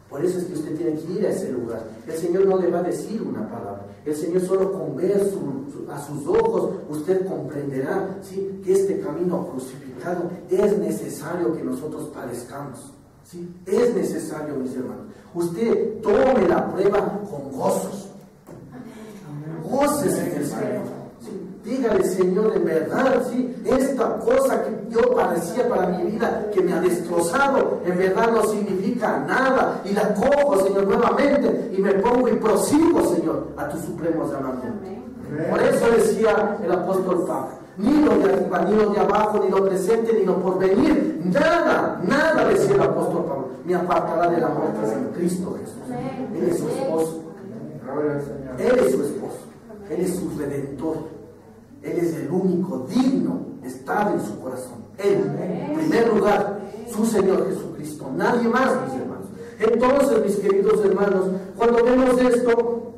Por eso es que usted tiene que ir a ese lugar. El Señor no le va a decir una palabra. El Señor solo con ver a sus ojos, usted comprenderá, ¿sí?, que este camino crucificado es necesario que nosotros padezcamos, ¿sí? Es necesario, mis hermanos. Usted tome la prueba con gozos. Gócese en el Señor, ¿sí? Dígale: Señor, en verdad, ¿sí?, esta cosa que yo padecía para mi vida, que me ha destrozado, en verdad no significa nada, y la cojo, Señor, nuevamente, y me pongo y prosigo, Señor, a tu supremo llamamiento. Por eso decía el apóstol Pablo: ni lo de arriba, ni lo de abajo, ni lo presente, ni lo porvenir, nada, decía el apóstol Pablo, me apartará del amor que es en Cristo Jesús. Él es su esposo, Él es su esposo, Él es su redentor, Él es el único digno de estar en su corazón. Él, en primer lugar, su Señor Jesucristo, nadie más, mis hermanos. Entonces, mis queridos hermanos, cuando vemos esto,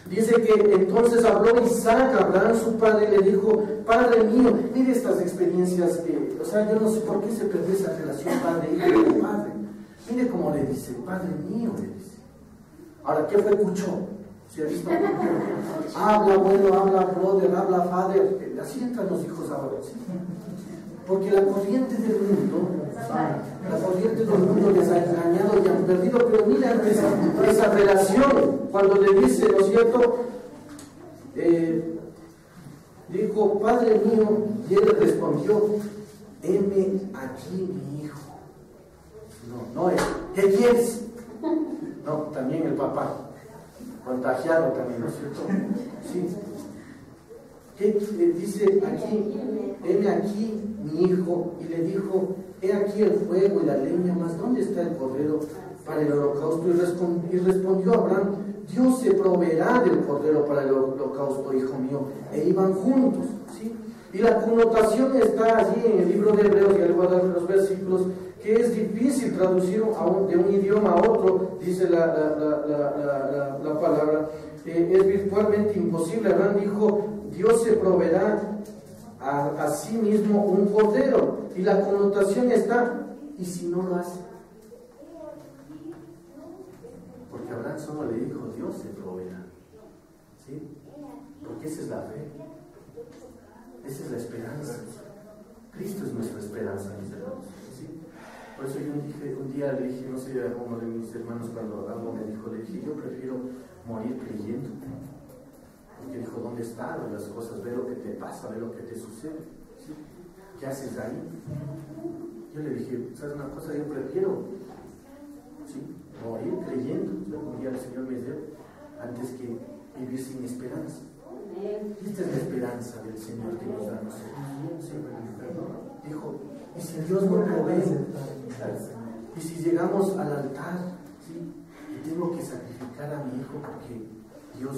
dice que entonces habló Isaac a Abraham, su padre, y le dijo: Padre mío. Mire estas experiencias que, yo no sé por qué se perdió esa relación padre-hijo de padre. Mire cómo le dice: Padre mío, le dice. Ahora, ¿qué fue Cuchó? ¿Se ha visto? Habla abuelo, habla brother, habla father. Así entran los hijos ahora, ¿sí? Porque la corriente del mundo les ha engañado y han perdido. Pero mira esa relación, cuando le dice, ¿no es cierto?, Dijo, Padre mío, y él respondió, heme aquí mi hijo. No, ¿qué quieres? No, también el papá, contagiado también, ¿no es cierto? Sí. ¿Qué dice aquí? Heme aquí mi hijo, y le dijo, he aquí el fuego y la leña, mas ¿dónde está el cordero para el holocausto? Y respondió Abraham, Dios se proveerá del cordero para el holocausto, hijo mío. E iban juntos, ¿sí? Y la connotación está allí en el libro de Hebreos, y le voy a dar los versículos, que es difícil traducir de un idioma a otro, dice la palabra, es virtualmente imposible. Abraham dijo, Dios se proveerá a sí mismo un cordero, y la connotación está, ¿y si no lo hace? Porque Abraham solo le dijo, Dios se proveerá, ¿sí? Porque esa es la fe, esa es la esperanza. Cristo es nuestra esperanza, mis hermanos, ¿sí? Por eso yo un día le dije, no sé, a uno de mis hermanos cuando algo me dijo, le dije, yo prefiero morir creyendo. Porque dijo, ¿dónde están las cosas? Ve lo que te pasa, ve lo que te sucede, ¿sí? ¿Qué haces ahí? Yo le dije, ¿sabes una cosa? Yo prefiero, ¿sí?, morir creyendo, un día el Señor me dio, antes que vivir sin esperanza. Y esta es la esperanza del Señor que nos da a nosotros. Dijo, ¿y si Dios no provee? ¿Y si llegamos al altar, ¿sí?, y tengo que sacrificar a mi hijo porque Dios,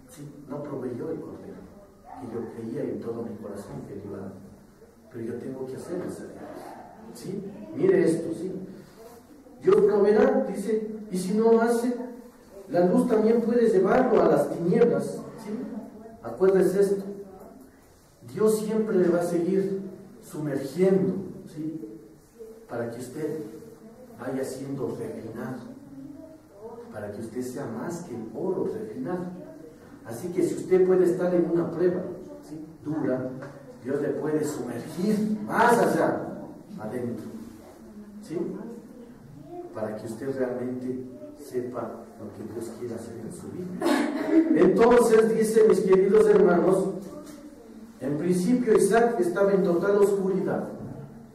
¿sí?, no proveyó el cordero, que yo creía en todo mi corazón que él iba a dar, pero yo tengo que hacer el sacrificio, ¿sí? Mire esto, ¿sí? Dios proveerá, dice, y si no lo hace, la luz también puede llevarlo a las tinieblas, ¿sí? Acuérdese esto, Dios siempre le va a seguir sumergiendo, ¿sí?, para que usted vaya siendo refinado, para que usted sea más que el oro refinado. Así que si usted puede estar en una prueba, ¿sí?, dura, Dios le puede sumergir más allá, adentro, ¿sí?, para que usted realmente sepa lo que Dios quiere hacer en su vida. Entonces, dice, mis queridos hermanos, en principio Isaac estaba en total oscuridad,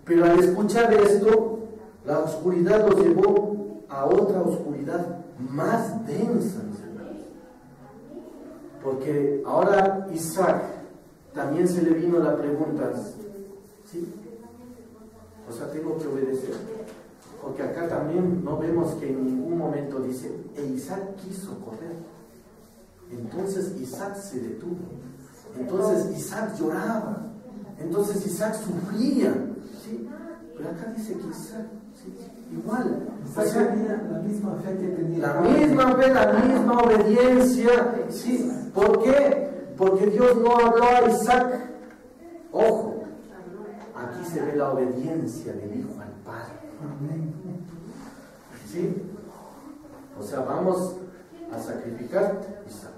pero al escuchar esto, la oscuridad lo llevó a otra oscuridad más densa, mis hermanos. Porque ahora Isaac también se le vino la pregunta, ¿sí? O sea, tengo que obedecer. Porque acá también no vemos que en ningún momento dice, e Isaac quiso correr. Entonces Isaac se detuvo. Entonces Isaac lloraba. Entonces Isaac sufría, ¿sí? Pero acá dice que Isaac, ¿sí?, igual. Isaac tenía la misma fe que tenía. La misma fe, la misma obediencia, ¿sí? ¿Por qué? Porque Dios no habló a Isaac. Ojo, aquí se ve la obediencia del hijo al padre. ¿Sí? O sea, vamos a sacrificar Isaac.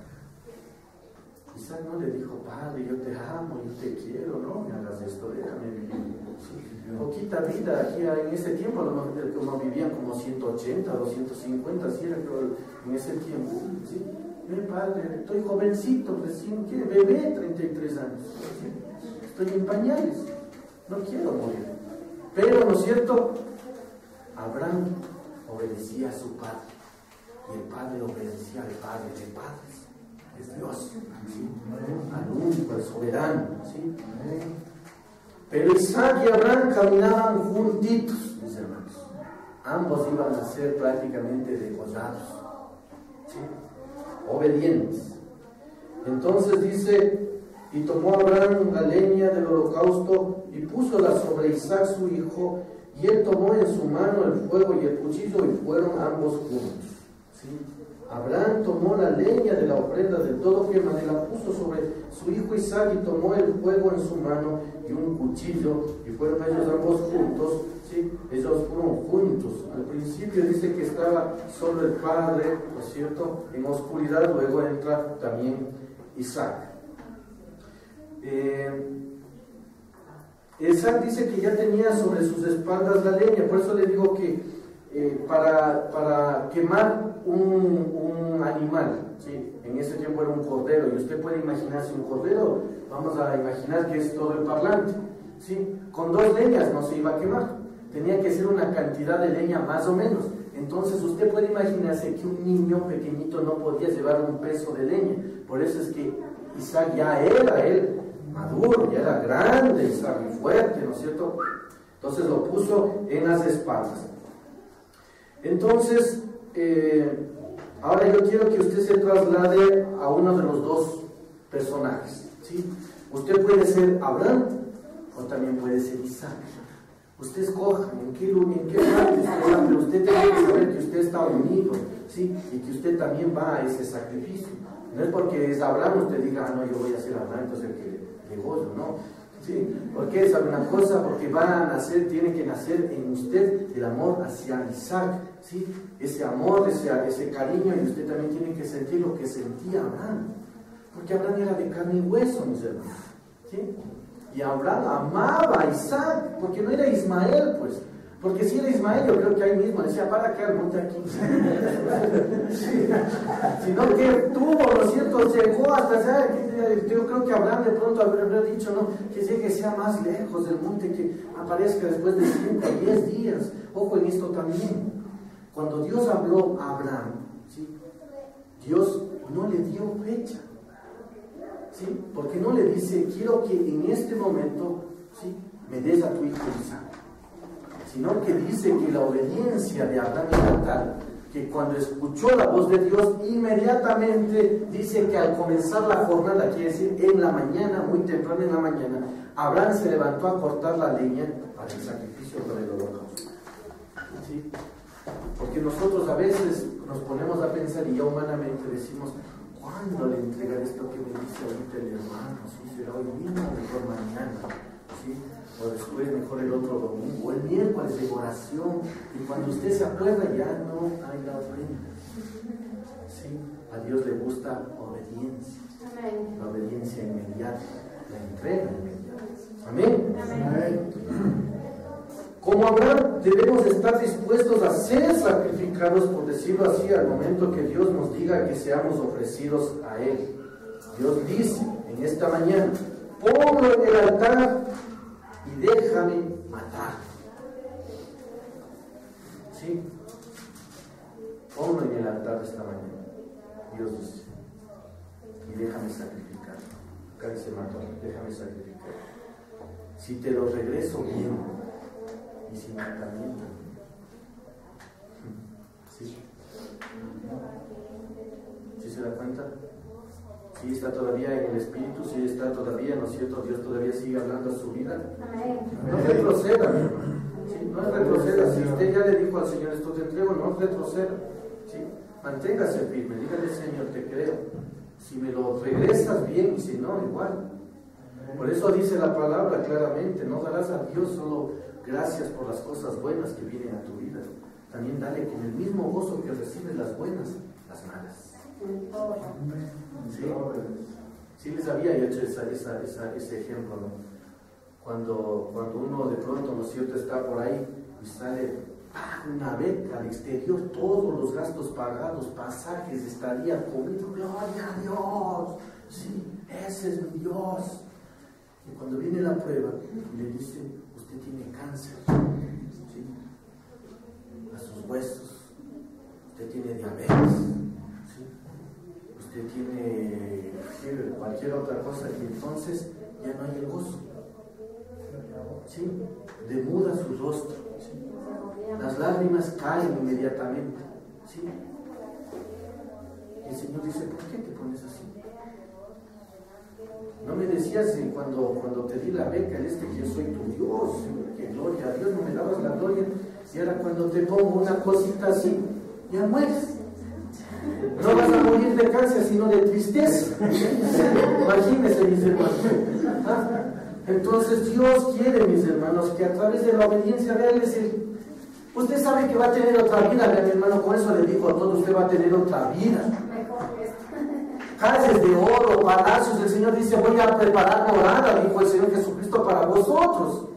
Isaac no le dijo, padre, yo te amo, yo te quiero, no me hagas esto, déjame vivir. ¿Sí? Poquita vida aquí en ese tiempo, como vivían como 180, 250, ¿sí? En ese tiempo, ¿sí? Padre, estoy jovencito, recién, ¿qué? Bebé, 33 años, ¿sí? Estoy en pañales, no quiero morir. Pero, ¿no es cierto?, Abraham obedecía a su padre, y el padre obedecía al padre de padres, es Dios, ¿sí?, al único, al soberano, ¿sí? Pero Isaac y Abraham caminaban juntitos, mis hermanos. Ambos iban a ser prácticamente degollados, ¿sí?, obedientes. Entonces dice, y tomó Abraham la leña del holocausto y púsola sobre Isaac su hijo, y él tomó en su mano el fuego y el cuchillo, y fueron ambos juntos, ¿sí? Abraham tomó la leña de la ofrenda de todo quema y la puso sobre su hijo Isaac, y tomó el fuego en su mano y un cuchillo, y fueron ellos ambos juntos, ¿sí? Ellos fueron juntos. Al principio dice que estaba solo el padre, ¿no es cierto?, en oscuridad. Luego entra también Isaac. Isaac dice que ya tenía sobre sus espaldas la leña, por eso le digo que para quemar un animal, ¿sí? En ese tiempo era un cordero, y usted puede imaginarse un cordero, vamos a imaginar que es todo el parlante, ¿sí? Con 2 leñas no se iba a quemar, tenía que ser una cantidad de leña más o menos. Entonces usted puede imaginarse que un niño pequeñito no podía llevar un peso de leña. Por eso es que Isaac ya era él maduro, ya era grande, Isaac muy fuerte, ¿no es cierto? Entonces lo puso en las espaldas. Entonces, ahora yo quiero que usted se traslade a uno de los 2 personajes, ¿sí? Usted puede ser Abraham o también puede ser Isaac. Usted escoja en qué parte está, pero usted tiene que saber que usted está unido, ¿sí? Y que usted también va a ese sacrificio. No es porque es Abraham usted diga, no, yo voy a ser Abraham, entonces el que gozo, ¿no? ¿Sí? Porque es alguna cosa, porque va a nacer, tiene que nacer en usted el amor hacia Isaac, ¿sí? Ese amor, ese cariño, y usted también tiene que sentir lo que sentía Abraham, porque Abraham era de carne y hueso, mis hermanos, ¿sí? Y Abraham amaba a Isaac, porque no era Ismael, pues. Porque si era Ismael, yo creo que ahí mismo decía, ¿para qué al monte aquí? Sí. Sino que tuvo, ¿no es cierto? Llegó hasta allá. Yo creo que Abraham de pronto habría dicho, no, que llegue, sea más lejos del monte, que aparezca después de 5 o 10 días. Ojo en esto también. Cuando Dios habló a Abraham, ¿sí? Dios no le dio fecha. ¿Sí? Porque no le dice, quiero que en este momento, ¿sí?, me des a tu hijo Isaac, sino que dice que la obediencia de Abraham era tal que cuando escuchó la voz de Dios, inmediatamente dice que al comenzar la jornada, quiere decir en la mañana, muy temprano en la mañana, Abraham se levantó a cortar la leña para el sacrificio, para el holocausto. ¿Sí? Porque nosotros a veces nos ponemos a pensar y ya humanamente decimos, ¿cuándo le entregaré esto que me dice ahorita el hermano? ¿Sí? ¿Será hoy mismo o mejor mañana? ¿Sí? O después mejor el otro domingo, o el miércoles de oración, y cuando usted se acuerda ya no hay la ofrenda. ¿Sí? A Dios le gusta obediencia. Amén. La obediencia inmediata, la entrega inmediata. Amén. Amén. Como Abraham, debemos estar dispuestos a ser sacrificados, por decirlo así, al momento que Dios nos diga que seamos ofrecidos a Él. Dios dice en esta mañana, ponlo en el altar y déjame matar. ¿Sí? Ponlo en el altar esta mañana, Dios dice, y déjame sacrificar. Acá dice matar, déjame sacrificar. Si te lo regreso bien, y sin tratamiento. ¿Sí? ¿Sí se da cuenta? Si está todavía en el espíritu, si está todavía, ¿no es cierto? Dios todavía sigue hablando a su vida. No retroceda, mi hermano. ¿Sí? No retroceda. Si usted ya le dijo al Señor, esto te entrego, no retroceda. ¿Sí? Manténgase firme, dígale, Señor, te creo. Si me lo regresas bien, y si no, igual. Por eso dice la palabra claramente, no darás a Dios solo gracias por las cosas buenas que vienen a tu vida. También dale con el mismo gozo que recibes las buenas, las malas. ¿Sí? Sí les había hecho ese ejemplo, ¿no? Cuando uno de pronto, ¿no es cierto?, está por ahí y sale una beca al exterior, todos los gastos pagados, pasajes, estaría comido, gloria a Dios, sí, ese es mi Dios. Y cuando viene la prueba, le dice, usted tiene cáncer, ¿sí?, a sus huesos, usted tiene diabetes, ¿sí?, usted tiene cualquier otra cosa, y entonces ya no hay el gozo, ¿sí?, demuda su rostro, ¿sí?, las lágrimas caen inmediatamente, ¿sí?, y el Señor dice, ¿por qué te pones así? No me decías cuando te di la beca, que yo soy tu Dios, que gloria a Dios, no me dabas la gloria, y ahora cuando te pongo una cosita así, ya mueres. No vas a morir de cáncer, sino de tristeza. Imagínense, mis hermanos. Entonces Dios quiere, mis hermanos, que a través de la obediencia de Él usted sabe que va a tener otra vida, mi hermano, con eso le digo a todos, usted va a tener otra vida. Calles de oro, palacios, el Señor dice, voy a preparar morada, dijo el Señor Jesucristo, para vosotros.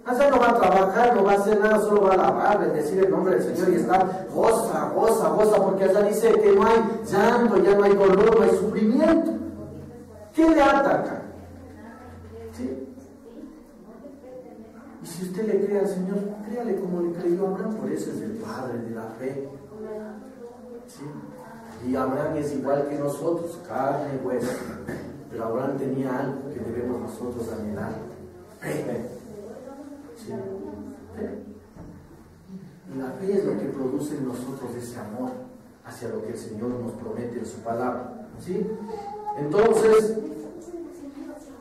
O sea, no va a trabajar, no va a hacer nada, solo va a alabar, bendecir el nombre del Señor y estar goza, goza, goza, porque allá dice que no hay llanto, ya no hay dolor, no hay sufrimiento. ¿Qué le ataca? ¿Sí? Y si usted le cree al Señor, créale como le creyó Abraham, por eso es el padre de la fe. ¿Sí? Y Abraham es igual que nosotros, carne y hueso. Pero Abraham tenía algo que debemos nosotros anhelar. Fe. ¿Sí? Fe. Y la fe es lo que produce en nosotros ese amor hacia lo que el Señor nos promete en su palabra. ¿Sí? Entonces,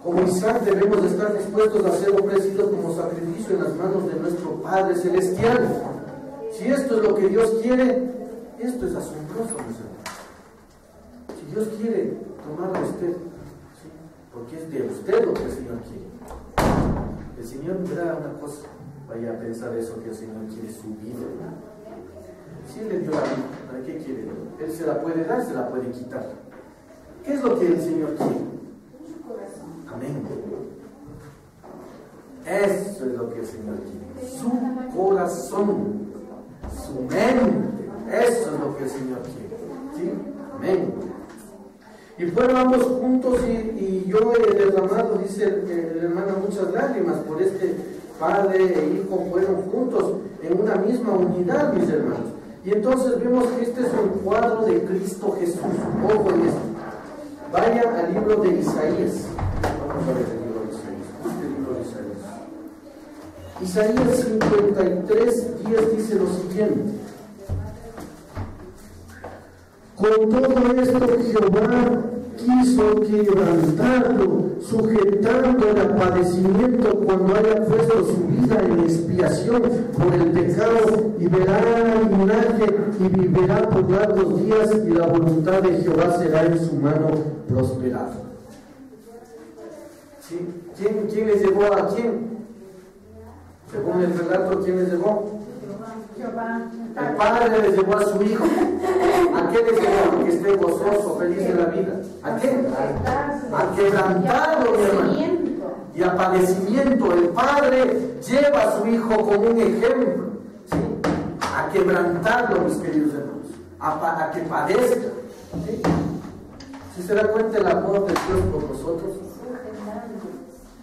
como Isaac debemos de estar dispuestos a ser ofrecidos como sacrificio en las manos de nuestro Padre Celestial. Si esto es lo que Dios quiere, esto es asombroso, mis hermanos. Si Dios quiere tomarlo a usted, ¿sí? Porque es de usted lo que el Señor quiere. El Señor verá una cosa, vaya a pensar eso, que el Señor quiere su vida. Si Él le dio la vida, ¿para qué quiere? Él se la puede dar, se la puede quitar. ¿Qué es lo que el Señor quiere? Amén. Eso es lo que el Señor quiere. Su corazón, su mente. Eso es lo que el Señor quiere. ¿Sí? Amén. Y fueron ambos juntos y yo he derramado, dice el hermano, muchas lágrimas por este padre e hijo. Fueron juntos en una misma unidad, mis hermanos. Y entonces vemos que este es un cuadro de Cristo Jesús. Ojo en esto. Vaya al libro de Isaías. Vamos a ver el libro de Isaías. Este libro de Isaías. Isaías 53, 10 dice lo siguiente. Con todo esto Jehová quiso quebrantarlo, sujetando el padecimiento cuando haya puesto su vida en expiación por el pecado, y verá linaje y vivirá por largos días, y la voluntad de Jehová será en su mano prosperada. ¿Sí? ¿Quién les llevó a quién? Según el relato, ¿quién les llevó? El Padre les llevó a su Hijo. ¿A qué les llevó? A que esté gozoso, feliz de la vida. ¿A qué? A quebrantarlo, mi hermano. Y a padecimiento. El Padre lleva a su Hijo como un ejemplo, ¿sí? A quebrantarlo, mis queridos hermanos. A que padezca. ¿Sí? ¿Sí se da cuenta el amor de Dios por nosotros?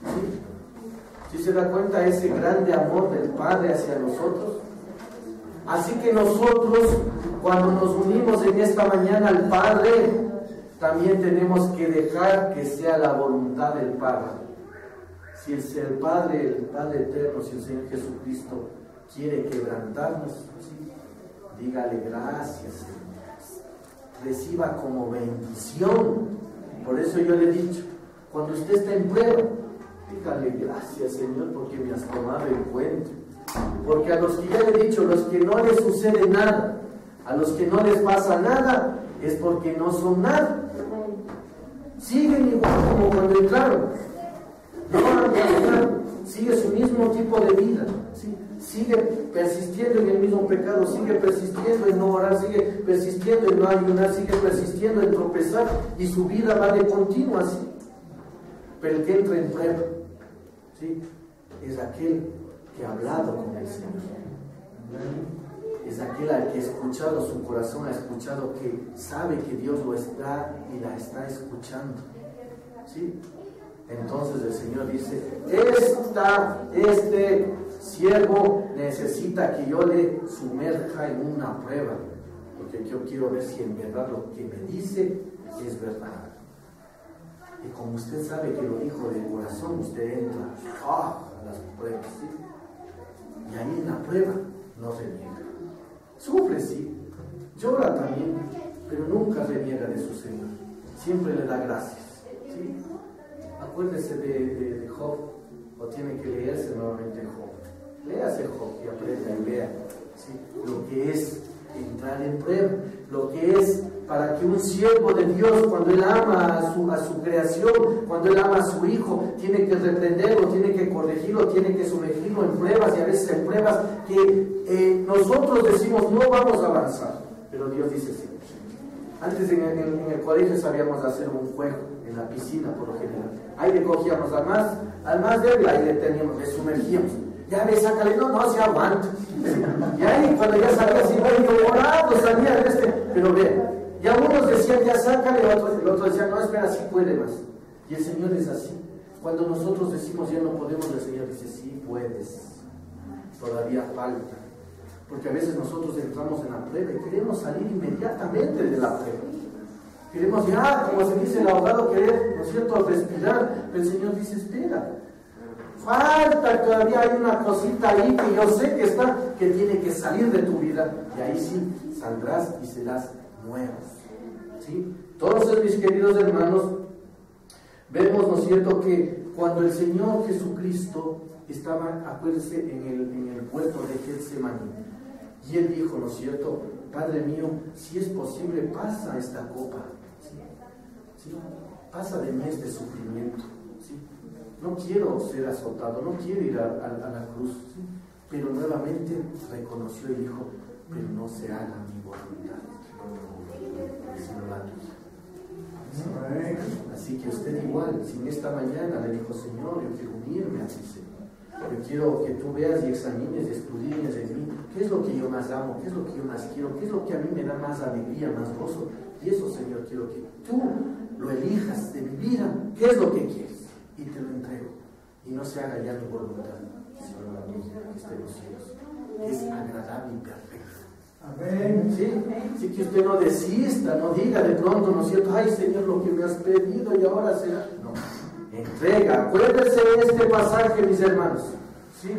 ¿Sí? ¿Sí se da cuenta ese grande amor del Padre hacia nosotros? Así que nosotros, cuando nos unimos en esta mañana al Padre, también tenemos que dejar que sea la voluntad del Padre. Si el Padre eterno, si el Señor Jesucristo quiere quebrantarnos, ¿sí? Dígale gracias, Señor. Reciba como bendición. Por eso yo le he dicho, cuando usted está en prueba, dígale gracias, Señor, porque me has tomado en cuenta. Porque a los que ya le he dicho, los que no les sucede nada, a los que no les pasa nada, es porque no son nada. Siguen igual como cuando entraron. No han cambiado, sigue su mismo tipo de vida. ¿Sí? Sigue persistiendo en el mismo pecado, sigue persistiendo en no orar, sigue persistiendo en no ayunar, sigue persistiendo en tropezar, y su vida va de continuo así. Pero el que entra en prueba, ¿sí? Es aquel que ha hablado con el Señor. Es aquel al que ha escuchado, su corazón ha escuchado, que sabe que Dios lo está y la está escuchando. ¿Sí? Entonces el Señor dice, este siervo necesita que yo le sumerja en una prueba, porque yo quiero ver si en verdad lo que me dice es verdad. Y como usted sabe que lo dijo de corazón, usted entra a las pruebas, ¿sí? Y ahí en la prueba no reniega. Sufre, sí, llora también, pero nunca reniega de su Señor. Siempre le da gracias, ¿sí? Acuérdese de Job, o tiene que leerse nuevamente Job. Léase Job y aprenda y vea, ¿sí? Lo que es entrar en prueba, lo que es para que un siervo de Dios, cuando él ama a su creación, cuando él ama a su hijo, tiene que reprenderlo, tiene que corregirlo, tiene que sumergirlo en pruebas, y a veces en pruebas que nosotros decimos no vamos a avanzar, pero Dios dice sí. Antes en el colegio sabíamos hacer un juego en la piscina por lo general. Ahí le cogíamos al más débil, ahí le sumergíamos. Ya ve, sácale, no se aguanta. Y ahí cuando ya salía así, morado, salía de este. Pero ve, ya unos decían, ya sácale, el otro decía, no, espera, sí puede más. Y el Señor es así. Cuando nosotros decimos ya no podemos, el Señor dice, sí puedes. Todavía falta. Porque a veces nosotros entramos en la prueba y queremos salir inmediatamente de la prueba. Queremos ya, como se dice el ahogado, querer, ¿no es cierto?, respirar. Pero el Señor dice, espera. Falta, todavía hay una cosita ahí que yo sé que está, que tiene que salir de tu vida. Y ahí sí, saldrás y serás nuevos. ¿Sí? Entonces, mis queridos hermanos, vemos, ¿no es cierto?, que cuando el Señor Jesucristo estaba, acuérdense, en el huerto de Getsemaní, y Él dijo, ¿no es cierto?, Padre mío, si es posible, pasa esta copa. ¿Sí? ¿Sí? Pasa de mí este sufrimiento. ¿Sí? No quiero ser azotado, no quiero ir a la cruz. ¿Sí? Pero nuevamente reconoció y dijo, pero no se haga mi voluntad, sino la tuya. Así que usted igual, si en esta mañana le dijo, Señor, yo quiero unirme a ti, Señor. Yo quiero que tú veas y examines, escudriñes en mí, qué es lo que yo más amo, qué es lo que yo más quiero, qué es lo que a mí me da más alegría, más gozo. Y eso, Señor, quiero que tú lo elijas de mi vida, qué es lo que quieres, y te lo entrego. Y no se haga ya mi voluntad, sino la tuya, que esté en los cielos, que es agradable y perfecta. Amén. ¿Sí? Así que usted no desista, no diga de pronto, ¿no es cierto? Ay, Señor, lo que me has pedido y ahora será. No, entrega. Acuérdense de este pasaje, mis hermanos, ¿sí?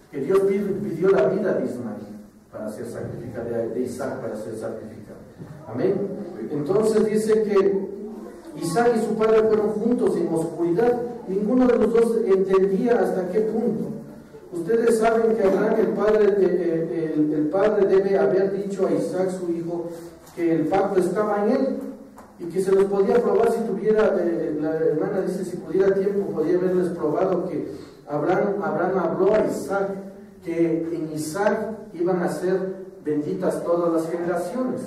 Que Dios pidió la vida de Ismael para ser sacrificado, de Isaac para ser sacrificado. Amén. Entonces dice que Isaac y su padre fueron juntos en oscuridad. Ninguno de los dos entendía hasta qué punto. Ustedes saben que Abraham, el padre debe haber dicho a Isaac, su hijo, que el pacto estaba en él y que se los podía probar si tuviera, la hermana dice, si pudiera tiempo, podía haberles probado que Abraham habló a Isaac, que en Isaac iban a ser benditas todas las generaciones.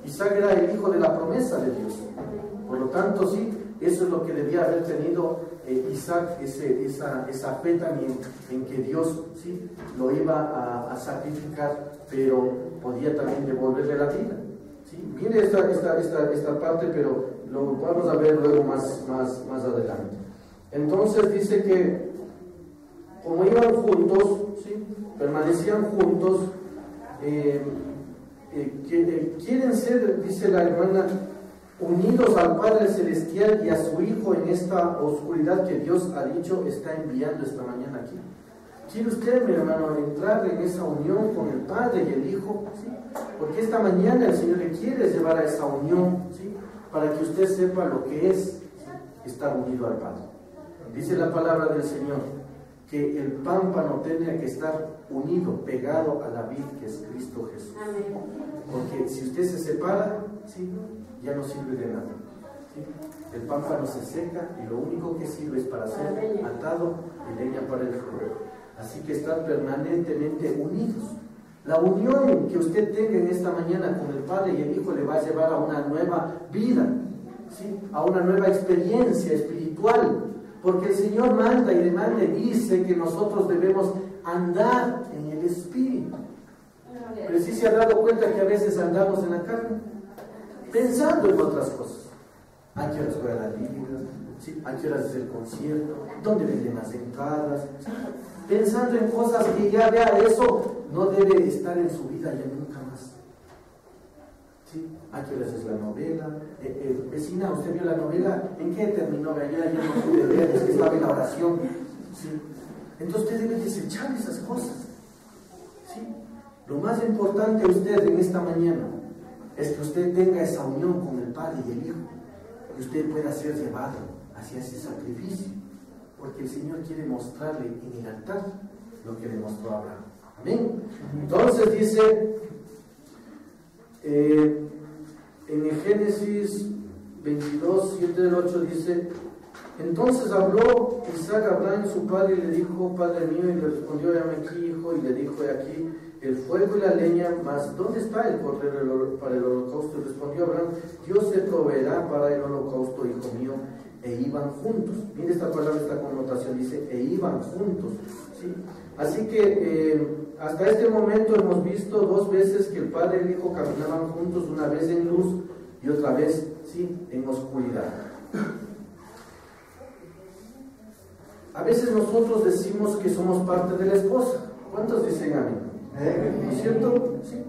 Isaac era el hijo de la promesa de Dios. Por lo tanto, sí, eso es lo que debía haber tenido Isaac, esa fe también en que Dios, sí, lo iba a sacrificar, pero podía también devolverle la vida. ¿Sí? Mire esta parte, pero lo vamos a ver luego más adelante. Entonces dice que como iban juntos, ¿sí?, permanecían juntos, quieren ser, dice la hermana, unidos al Padre Celestial y a su Hijo en esta oscuridad que Dios ha dicho está enviando esta mañana aquí. ¿Quiere usted, mi hermano, entrar en esa unión con el Padre y el Hijo? ¿Sí? Porque esta mañana el Señor le quiere llevar a esa unión, ¿sí?, para que usted sepa lo que es estar unido al Padre. Dice la palabra del Señor que el pámpano tiene que estar unido, pegado a la vid que es Cristo Jesús. Porque si usted se separa, ¿sí?, ya no sirve de nada. ¿Sí? El pámpano se seca y lo único que sirve es para ser atado y leña para el fuego. Así que estar permanentemente unidos. La unión que usted tenga en esta mañana con el Padre y el Hijo le va a llevar a una nueva vida, ¿sí?, a una nueva experiencia espiritual. Porque el Señor manda y demanda y dice que nosotros debemos andar en el Espíritu. Pero sí se ha dado cuenta que a veces andamos en la carne, pensando en otras cosas. ¿A qué horas voy a la liga? ¿Sí? ¿A qué horas es el concierto? ¿Dónde venden las entradas? ¿Sí? Pensando en cosas que ya vea, eso no debe estar en su vida ya nunca más. ¿Sí? ¿A qué horas es la novela? Vecina, ¿usted vio la novela? ¿En qué terminó? Ayer no pude ver, es que estaba en la oración. ¿Sí? Entonces usted debe desechar esas cosas. ¿Sí? Lo más importante a usted en esta mañana es que usted tenga esa unión con el Padre y el Hijo, que usted pueda ser llevado hacia ese sacrificio, porque el Señor quiere mostrarle en el altar lo que le mostró a Abraham. Amén. Entonces dice en el Génesis 22, 7 del 8 dice: entonces habló Isaac a Abraham su padre y le dijo: Padre mío, y le respondió: heme aquí, hijo, y le dijo: he aquí el fuego y la leña, mas ¿dónde está el cordero para el holocausto? Y respondió Abraham: Dios se proveerá para el holocausto, hijo mío. e iban juntos. Mire esta palabra, esta connotación, dice e iban juntos, ¿sí? Así que hasta este momento hemos visto 2 veces que el Padre y el Hijo caminaban juntos, una vez en luz y otra vez, ¿sí?, en oscuridad. A veces nosotros decimos que somos parte de la esposa. ¿Cuántos dicen amén? ¿No es cierto? Sí.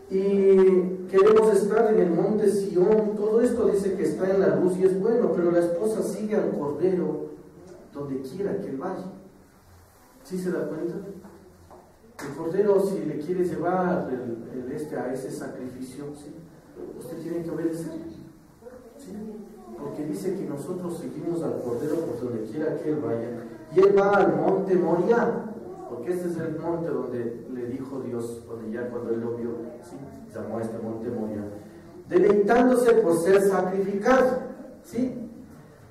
Y queremos estar en el monte Sión. Todo esto dice que está en la luz y es bueno, pero la esposa sigue al Cordero donde quiera que él vaya. ¿Sí se da cuenta? El Cordero, si le quiere llevar a ese sacrificio, ¿sí?, usted tiene que obedecer, ¿sí? Porque dice que nosotros seguimos al Cordero por donde quiera que él vaya. Y él va al monte Moriah, porque este es el monte donde le dijo Dios, donde ya cuando él lo vio, ¿sí?, llamó a este monte Moriah, deleitándose por ser sacrificado, ¿sí?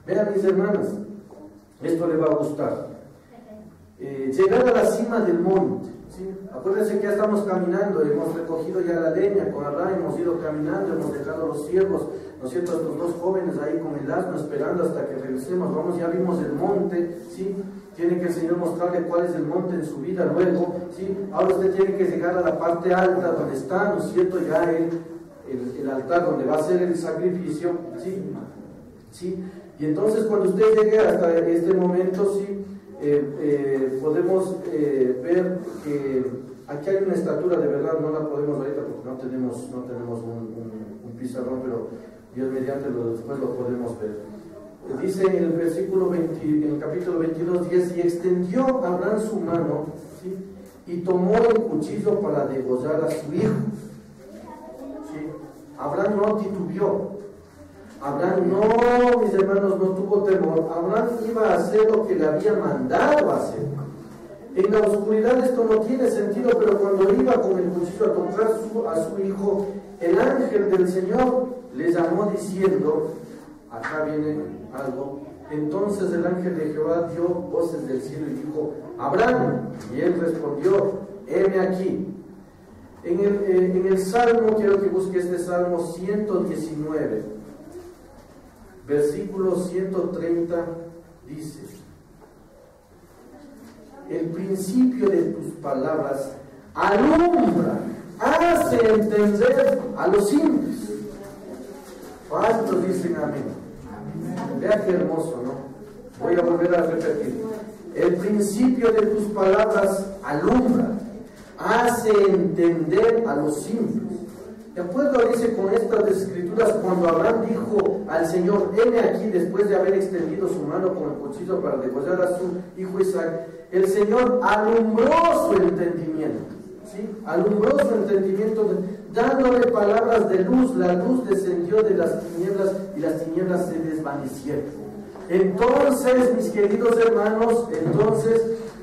Vean, mis hermanas, esto le va a gustar. Llegar a la cima del monte, ¿sí? Acuérdense que ya estamos caminando, hemos recogido ya la leña con Abraham, hemos ido caminando, hemos dejado los siervos, ¿no es cierto?, estos 2 jóvenes ahí con el asno esperando hasta que regresemos. Vamos, ya vimos el monte, ¿sí? Tiene que el Señor mostrarle cuál es el monte en su vida luego, ¿sí? Ahora usted tiene que llegar a la parte alta donde está, ¿no es cierto?, ya el altar donde va a ser el sacrificio, ¿sí? ¿Sí? Y entonces cuando usted llegue hasta este momento, ¿sí?, podemos ver que aquí hay una estatura, de verdad no la podemos ahorita porque no tenemos un pizarrón, pero Dios mediante después lo podemos ver. Dice en el versículo 20, en el capítulo 22, 10, y extendió Abraham su mano, ¿sí?, y tomó el cuchillo para degollar a su hijo, ¿sí? Abraham no titubeó. Abraham no, mis hermanos, no tuvo temor. Abraham iba a hacer lo que le había mandado hacer. En la oscuridad esto no tiene sentido, pero cuando iba con el cuchillo a tocar a su hijo, el ángel del Señor le llamó diciendo, acá viene algo, entonces el ángel de Jehová dio voces del cielo y dijo, Abraham, y él respondió, heme aquí. En el Salmo, quiero que busque este Salmo 119. Versículo 130 dice, el principio de tus palabras alumbra, hace entender a los simples. ¿Cuántos dicen amén? Vea qué hermoso, ¿no? Voy a volver a repetir. El principio de tus palabras alumbra, hace entender a los simples. De acuerdo, dice, con estas escrituras, cuando Abraham dijo al Señor, heme aquí, después de haber extendido su mano con el cuchillo para degollar a su hijo Isaac, el Señor alumbró su entendimiento, ¿sí? Alumbró su entendimiento, dándole palabras de luz. La luz descendió de las tinieblas y las tinieblas se desvanecieron. Entonces, mis queridos hermanos,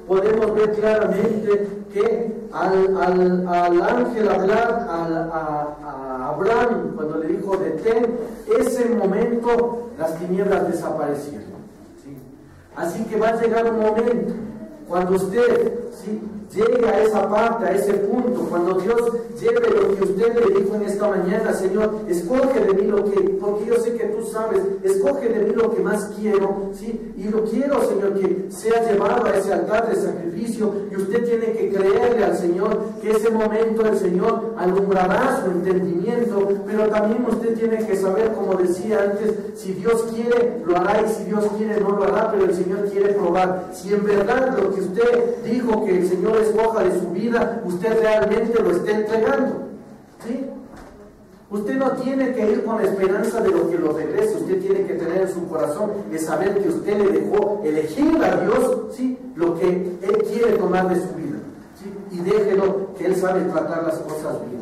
podemos ver claramente que al ángel hablar a Abraham cuando le dijo detén, ese momento las tinieblas desaparecieron, ¿sí? Así que va a llegar un momento cuando usted, ¿sí?, llegue a esa parte, a ese punto, cuando Dios lleve lo que usted le dijo en esta mañana, Señor, escoge de mí lo que, porque yo sé que tú sabes, escoge de mí lo que más quiero, ¿sí? Y lo quiero, Señor, que sea llevado a ese altar de sacrificio, y usted tiene que creerle al Señor que ese momento el Señor alumbrará su entendimiento, pero también usted tiene que saber, como decía antes, si Dios quiere, lo hará, y si Dios quiere, no lo hará, pero el Señor quiere probar si en verdad lo que usted dijo que el Señor escoja de su vida, usted realmente lo está entregando, ¿sí? Usted no tiene que ir con la esperanza de lo que lo regrese. Usted tiene que tener en su corazón de saber que usted le dejó elegir a Dios, ¿sí?, lo que Él quiere tomar de su vida, ¿sí? Y déjelo, que Él sabe tratar las cosas bien.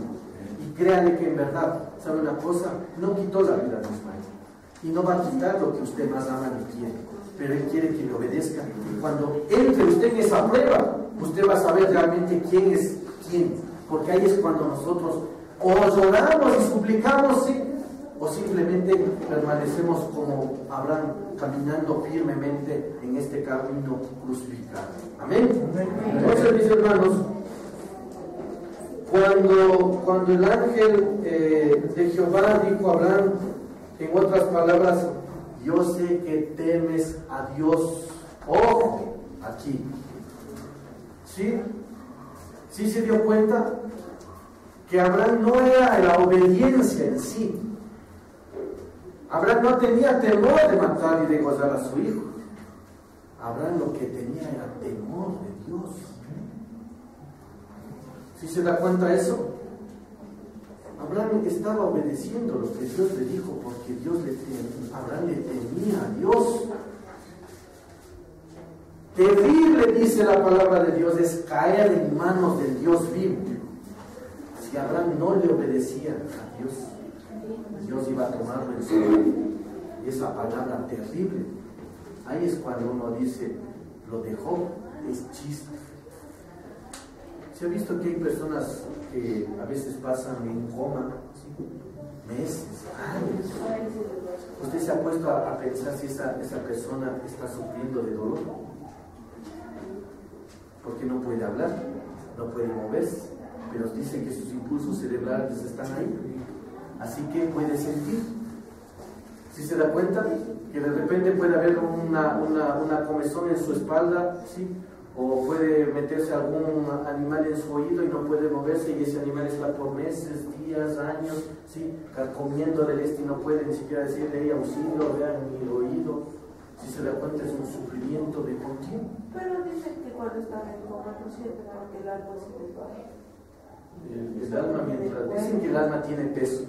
Y créanle que en verdad, ¿sabe una cosa? No quitó la vida de Ismael y no va a quitar lo que usted más ama y quiere, pero Él quiere que le obedezca. Y cuando entre usted en esa prueba, usted va a saber realmente quién es quién, porque ahí es cuando nosotros o lloramos y suplicamos, ¿sí?, o simplemente permanecemos como Abraham, caminando firmemente en este camino crucificado. Amén. Entonces, mis hermanos, cuando el ángel de Jehová dijo a Abraham, en otras palabras, yo sé que temes a Dios. Ojo, aquí. ¿Sí? ¿Sí se dio cuenta? Que Abraham no era la obediencia en sí. Abraham no tenía temor de matar y de gozar a su hijo. Abraham lo que tenía era temor de Dios. ¿Sí se da cuenta eso? Abraham estaba obedeciendo lo que Dios le dijo porque Abraham le temía a Dios. Terrible, dice la palabra de Dios, es caer en manos del Dios vivo. Si Abraham no le obedecía a Dios, Dios iba a tomarlo en su mano. Y esa palabra terrible, ahí es cuando uno dice, lo dejó, es chiste. ¿Se ha visto que hay personas que a veces pasan en coma, ¿sí? Meses, años? ¿Usted se ha puesto a pensar si esa persona está sufriendo de dolor? Porque no puede hablar, no puede moverse, pero dicen que sus impulsos cerebrales están ahí, así que puede sentir. ¿Sí se da cuenta? Que de repente puede haber una comezón en su espalda, ¿sí? O puede meterse algún animal en su oído y no puede moverse, y ese animal está por meses, días, años, ¿sí? Comiendo del y no puede ni siquiera decirle auxilio, vean mi oído. Si se da cuenta, es un sufrimiento de continuo. Pero dicen que cuando están en coma no sienten porque el alma se les va. El alma, dicen que el alma tiene peso.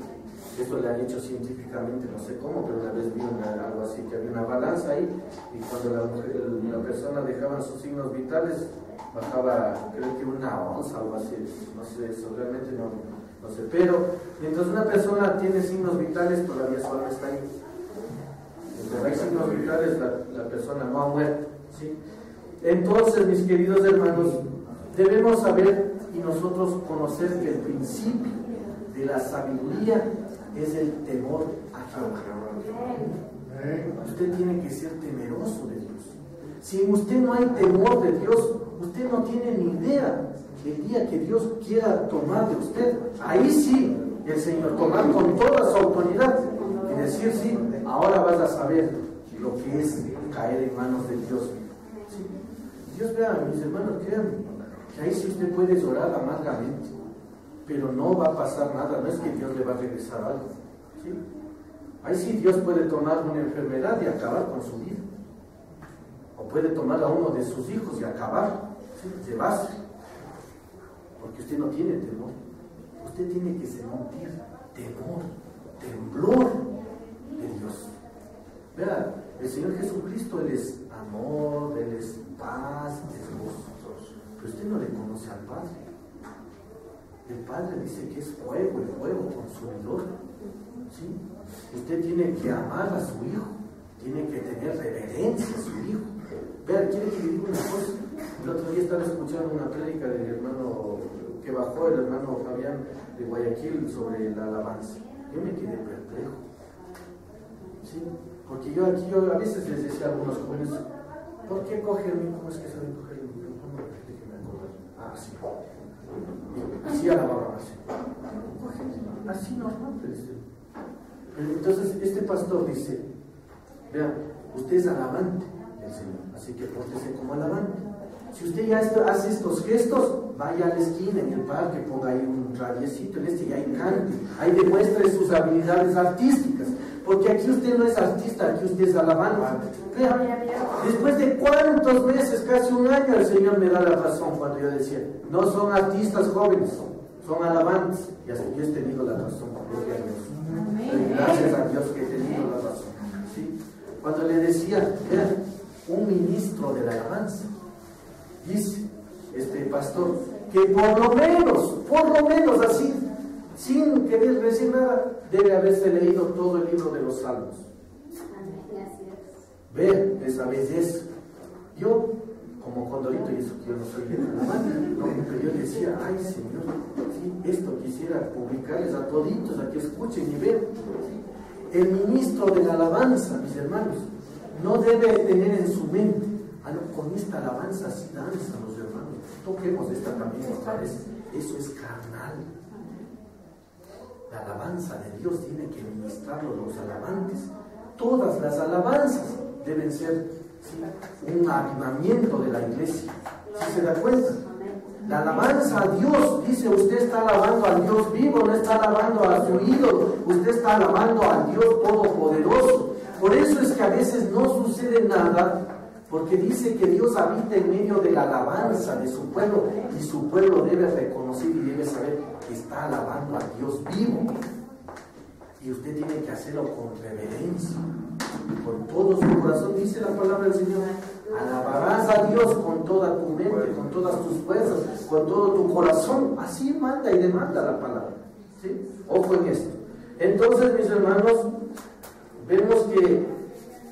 Esto le han hecho científicamente, no sé cómo, pero una vez vi algo así, que había una balanza ahí, y cuando la persona dejaba sus signos vitales, bajaba, creo que 1 onza, algo así, no sé, eso realmente no sé. Pero mientras una persona tiene signos vitales, todavía su alma está ahí. Mientras hay signos vitales, la persona no ha muerto, ¿sí? Entonces, mis queridos hermanos, debemos saber y nosotros conocer que el principio de la sabiduría es el temor a Jehová. Usted tiene que ser temeroso de Dios. Si en usted no hay temor de Dios, usted no tiene ni idea el día que Dios quiera tomar de usted. Ahí sí, el Señor tomar con toda su autoridad y decir, sí, ahora vas a saber lo que es caer en manos de Dios. ¿Sí? Dios, vea, mis hermanos, créanme, que ahí sí usted puede llorar amargamente, pero no va a pasar nada, no es que Dios le va a regresar algo, ¿sí? Ahí sí Dios puede tomar una enfermedad y acabar con su vida, o puede tomar a uno de sus hijos y acabar, ¿sí? Llevarse, porque usted no tiene temor. Usted tiene que sentir temor, temblor de Dios. Vea, el Señor Jesucristo, Él es amor, Él es paz, es gozo, pero usted no le conoce al Padre. El Padre dice que es fuego, el fuego consumidor, ¿sí? Usted tiene que amar a su hijo, tiene que tener reverencia a su hijo. Vea, quiere que le diga una cosa. El otro día estaba escuchando una prédica del hermano que bajó, el hermano Fabián de Guayaquil, sobre la alabanza. Yo me quedé perplejo, ¿sí? Porque yo a veces les decía a algunos jóvenes, ¿por qué coge el micrófono? ¿Cómo es que saben coger el micrófono? Déjenme acordar. Ah, sí. Así alababan, así normal. Entonces este pastor dice, vean, usted es alabante del Señor, así que pórtese como alabante. Si usted ya hace estos gestos, vaya a la esquina en el parque, ponga ahí un radiecito y ahí cante, ahí demuestre sus habilidades artísticas, porque aquí usted no es artista, aquí usted es alabante. Vean, después de cuántos meses, casi 1 año, el Señor me da la razón cuando yo decía, no son artistas jóvenes, son alabantes, y así yo he tenido la razón, gloria a Dios. Gracias a Dios que he tenido la razón, ¿sí? Cuando le decía, vean, un ministro de la alabanza, dice este pastor, que por lo menos así, sin querer decir nada, debe haberse leído todo el libro de los Salmos. Ver esa belleza. Yo, como Condorito, y eso que yo no soy letrado, no, pero yo decía, ay Señor, ¿sí? Esto quisiera publicarles a toditos, a que escuchen y vean. El ministro de la alabanza, mis hermanos, no debe tener en su mente, con esta alabanza así danzan los hermanos, toquemos esta también otra vez. Eso es carnal. La alabanza de Dios tiene que ministrarlo los alabantes todas las alabanzas deben ser, ¿sí?, un avivamiento de la iglesia. ¿Sí se da cuenta? La alabanza a Dios, dice, usted está alabando al Dios vivo, no está alabando a su ídolo, usted está alabando al Dios todopoderoso. Por eso es que a veces no sucede nada, porque dice que Dios habita en medio de la alabanza de su pueblo, y su pueblo debe reconocer y debe saber que está alabando al Dios vivo. Y usted tiene que hacerlo con reverencia, con todo su corazón. Dice la palabra del Señor: alabarás a Dios con toda tu mente, con todas tus fuerzas, con todo tu corazón. Así manda y demanda la palabra, ¿sí? Ojo en esto. Entonces, mis hermanos, vemos que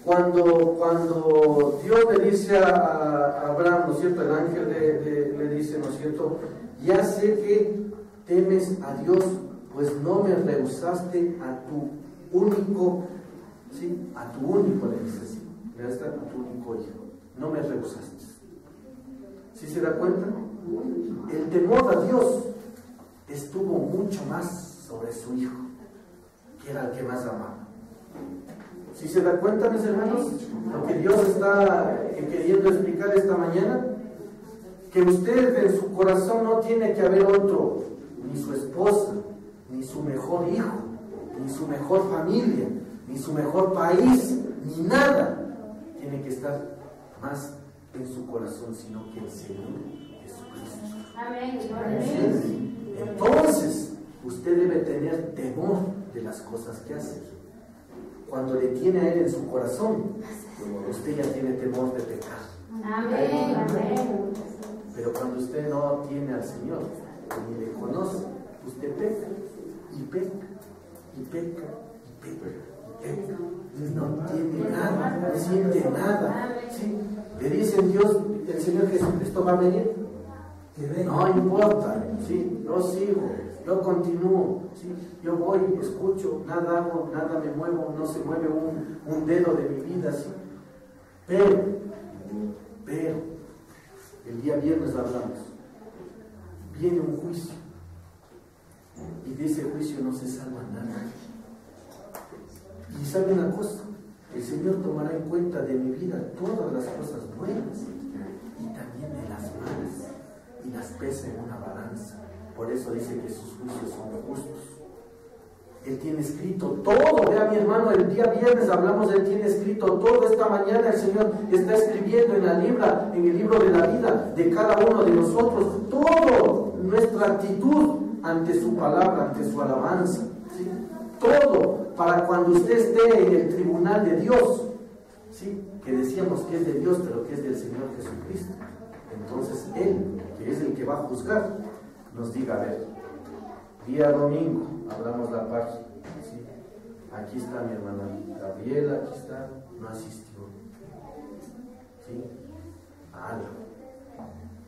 cuando Dios le dice a Abraham, ¿no es cierto?, el ángel le dice, ¿no es cierto?, ya sé que temes a Dios, pues no me rehusaste a tu único, ¿sí?, a tu único, le dice así, a tu único hijo, no me rehusaste. ¿Sí se da cuenta? El temor a Dios estuvo mucho más sobre su hijo, que era el que más amaba. ¿Sí se da cuenta, mis hermanos? Lo que Dios está queriendo explicar esta mañana, que usted en su corazón no tiene que haber otro, ni su esposa, ni su mejor hijo, ni su mejor familia, ni su mejor país, ni nada tiene que estar más en su corazón, sino que el Señor Jesucristo. Amén. Entonces, usted debe tener temor de las cosas que hace. Cuando le tiene a Él en su corazón, usted ya tiene temor de pecar. Amén. Pero cuando usted no tiene al Señor, ni le conoce, usted peca, y peca, y peca, y peca, y peca. No tiene nada, no siente nada. ¿Sí? Le dicen Dios, el Señor Jesucristo va a venir. No importa, ¿sí?, yo sigo, yo continúo, ¿sí?, yo voy, escucho, nada hago, nada me muevo, no se mueve un dedo de mi vida, ¿sí? Pero, el día viernes hablamos, viene un juicio, y de ese juicio no se salva nada. Y sabe una cosa, el Señor tomará en cuenta de mi vida todas las cosas buenas y también de las malas, y las pesa en una balanza. Por eso dice que sus juicios son justos. Él tiene escrito todo. Vea, mi hermano, el día viernes hablamos, Él tiene escrito todo. Esta mañana el Señor está escribiendo en el libro de la vida de cada uno de nosotros todo, nuestra actitud ante su palabra, ante su alabanza, ¿sí? Todo, para cuando usted esté en el tribunal de Dios, ¿sí?, que decíamos que es de Dios, pero que es del Señor Jesucristo. Entonces Él, que es el que va a juzgar, nos diga: a ver, día domingo hablamos la página, ¿sí?, aquí está mi hermana Gabriela, aquí está, no asistió, ¿sí?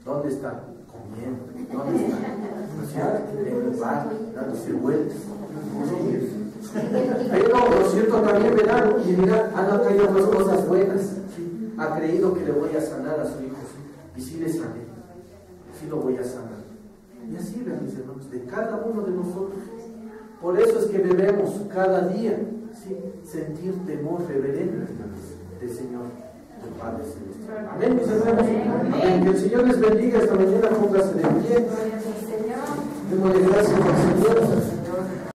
¿Dónde está? Comiendo. ¿Dónde está? En el bar, dándose vueltas. Pero lo cierto también, verán, y dirá, han traído dos cosas buenas, ¿sí?, ha creído que le voy a sanar a su hijo, ¿sí?, y sí le sané, sí lo voy a sanar. Y así, vean, mis hermanos, de cada uno de nosotros. Por eso es que debemos cada día, ¿sí?, sentir temor reverente del Señor, del Padre Celestial. Amén, mis hermanos. Amén. Que el Señor les bendiga esta mañana. Póngase de pie. Démosle gracias al Señor.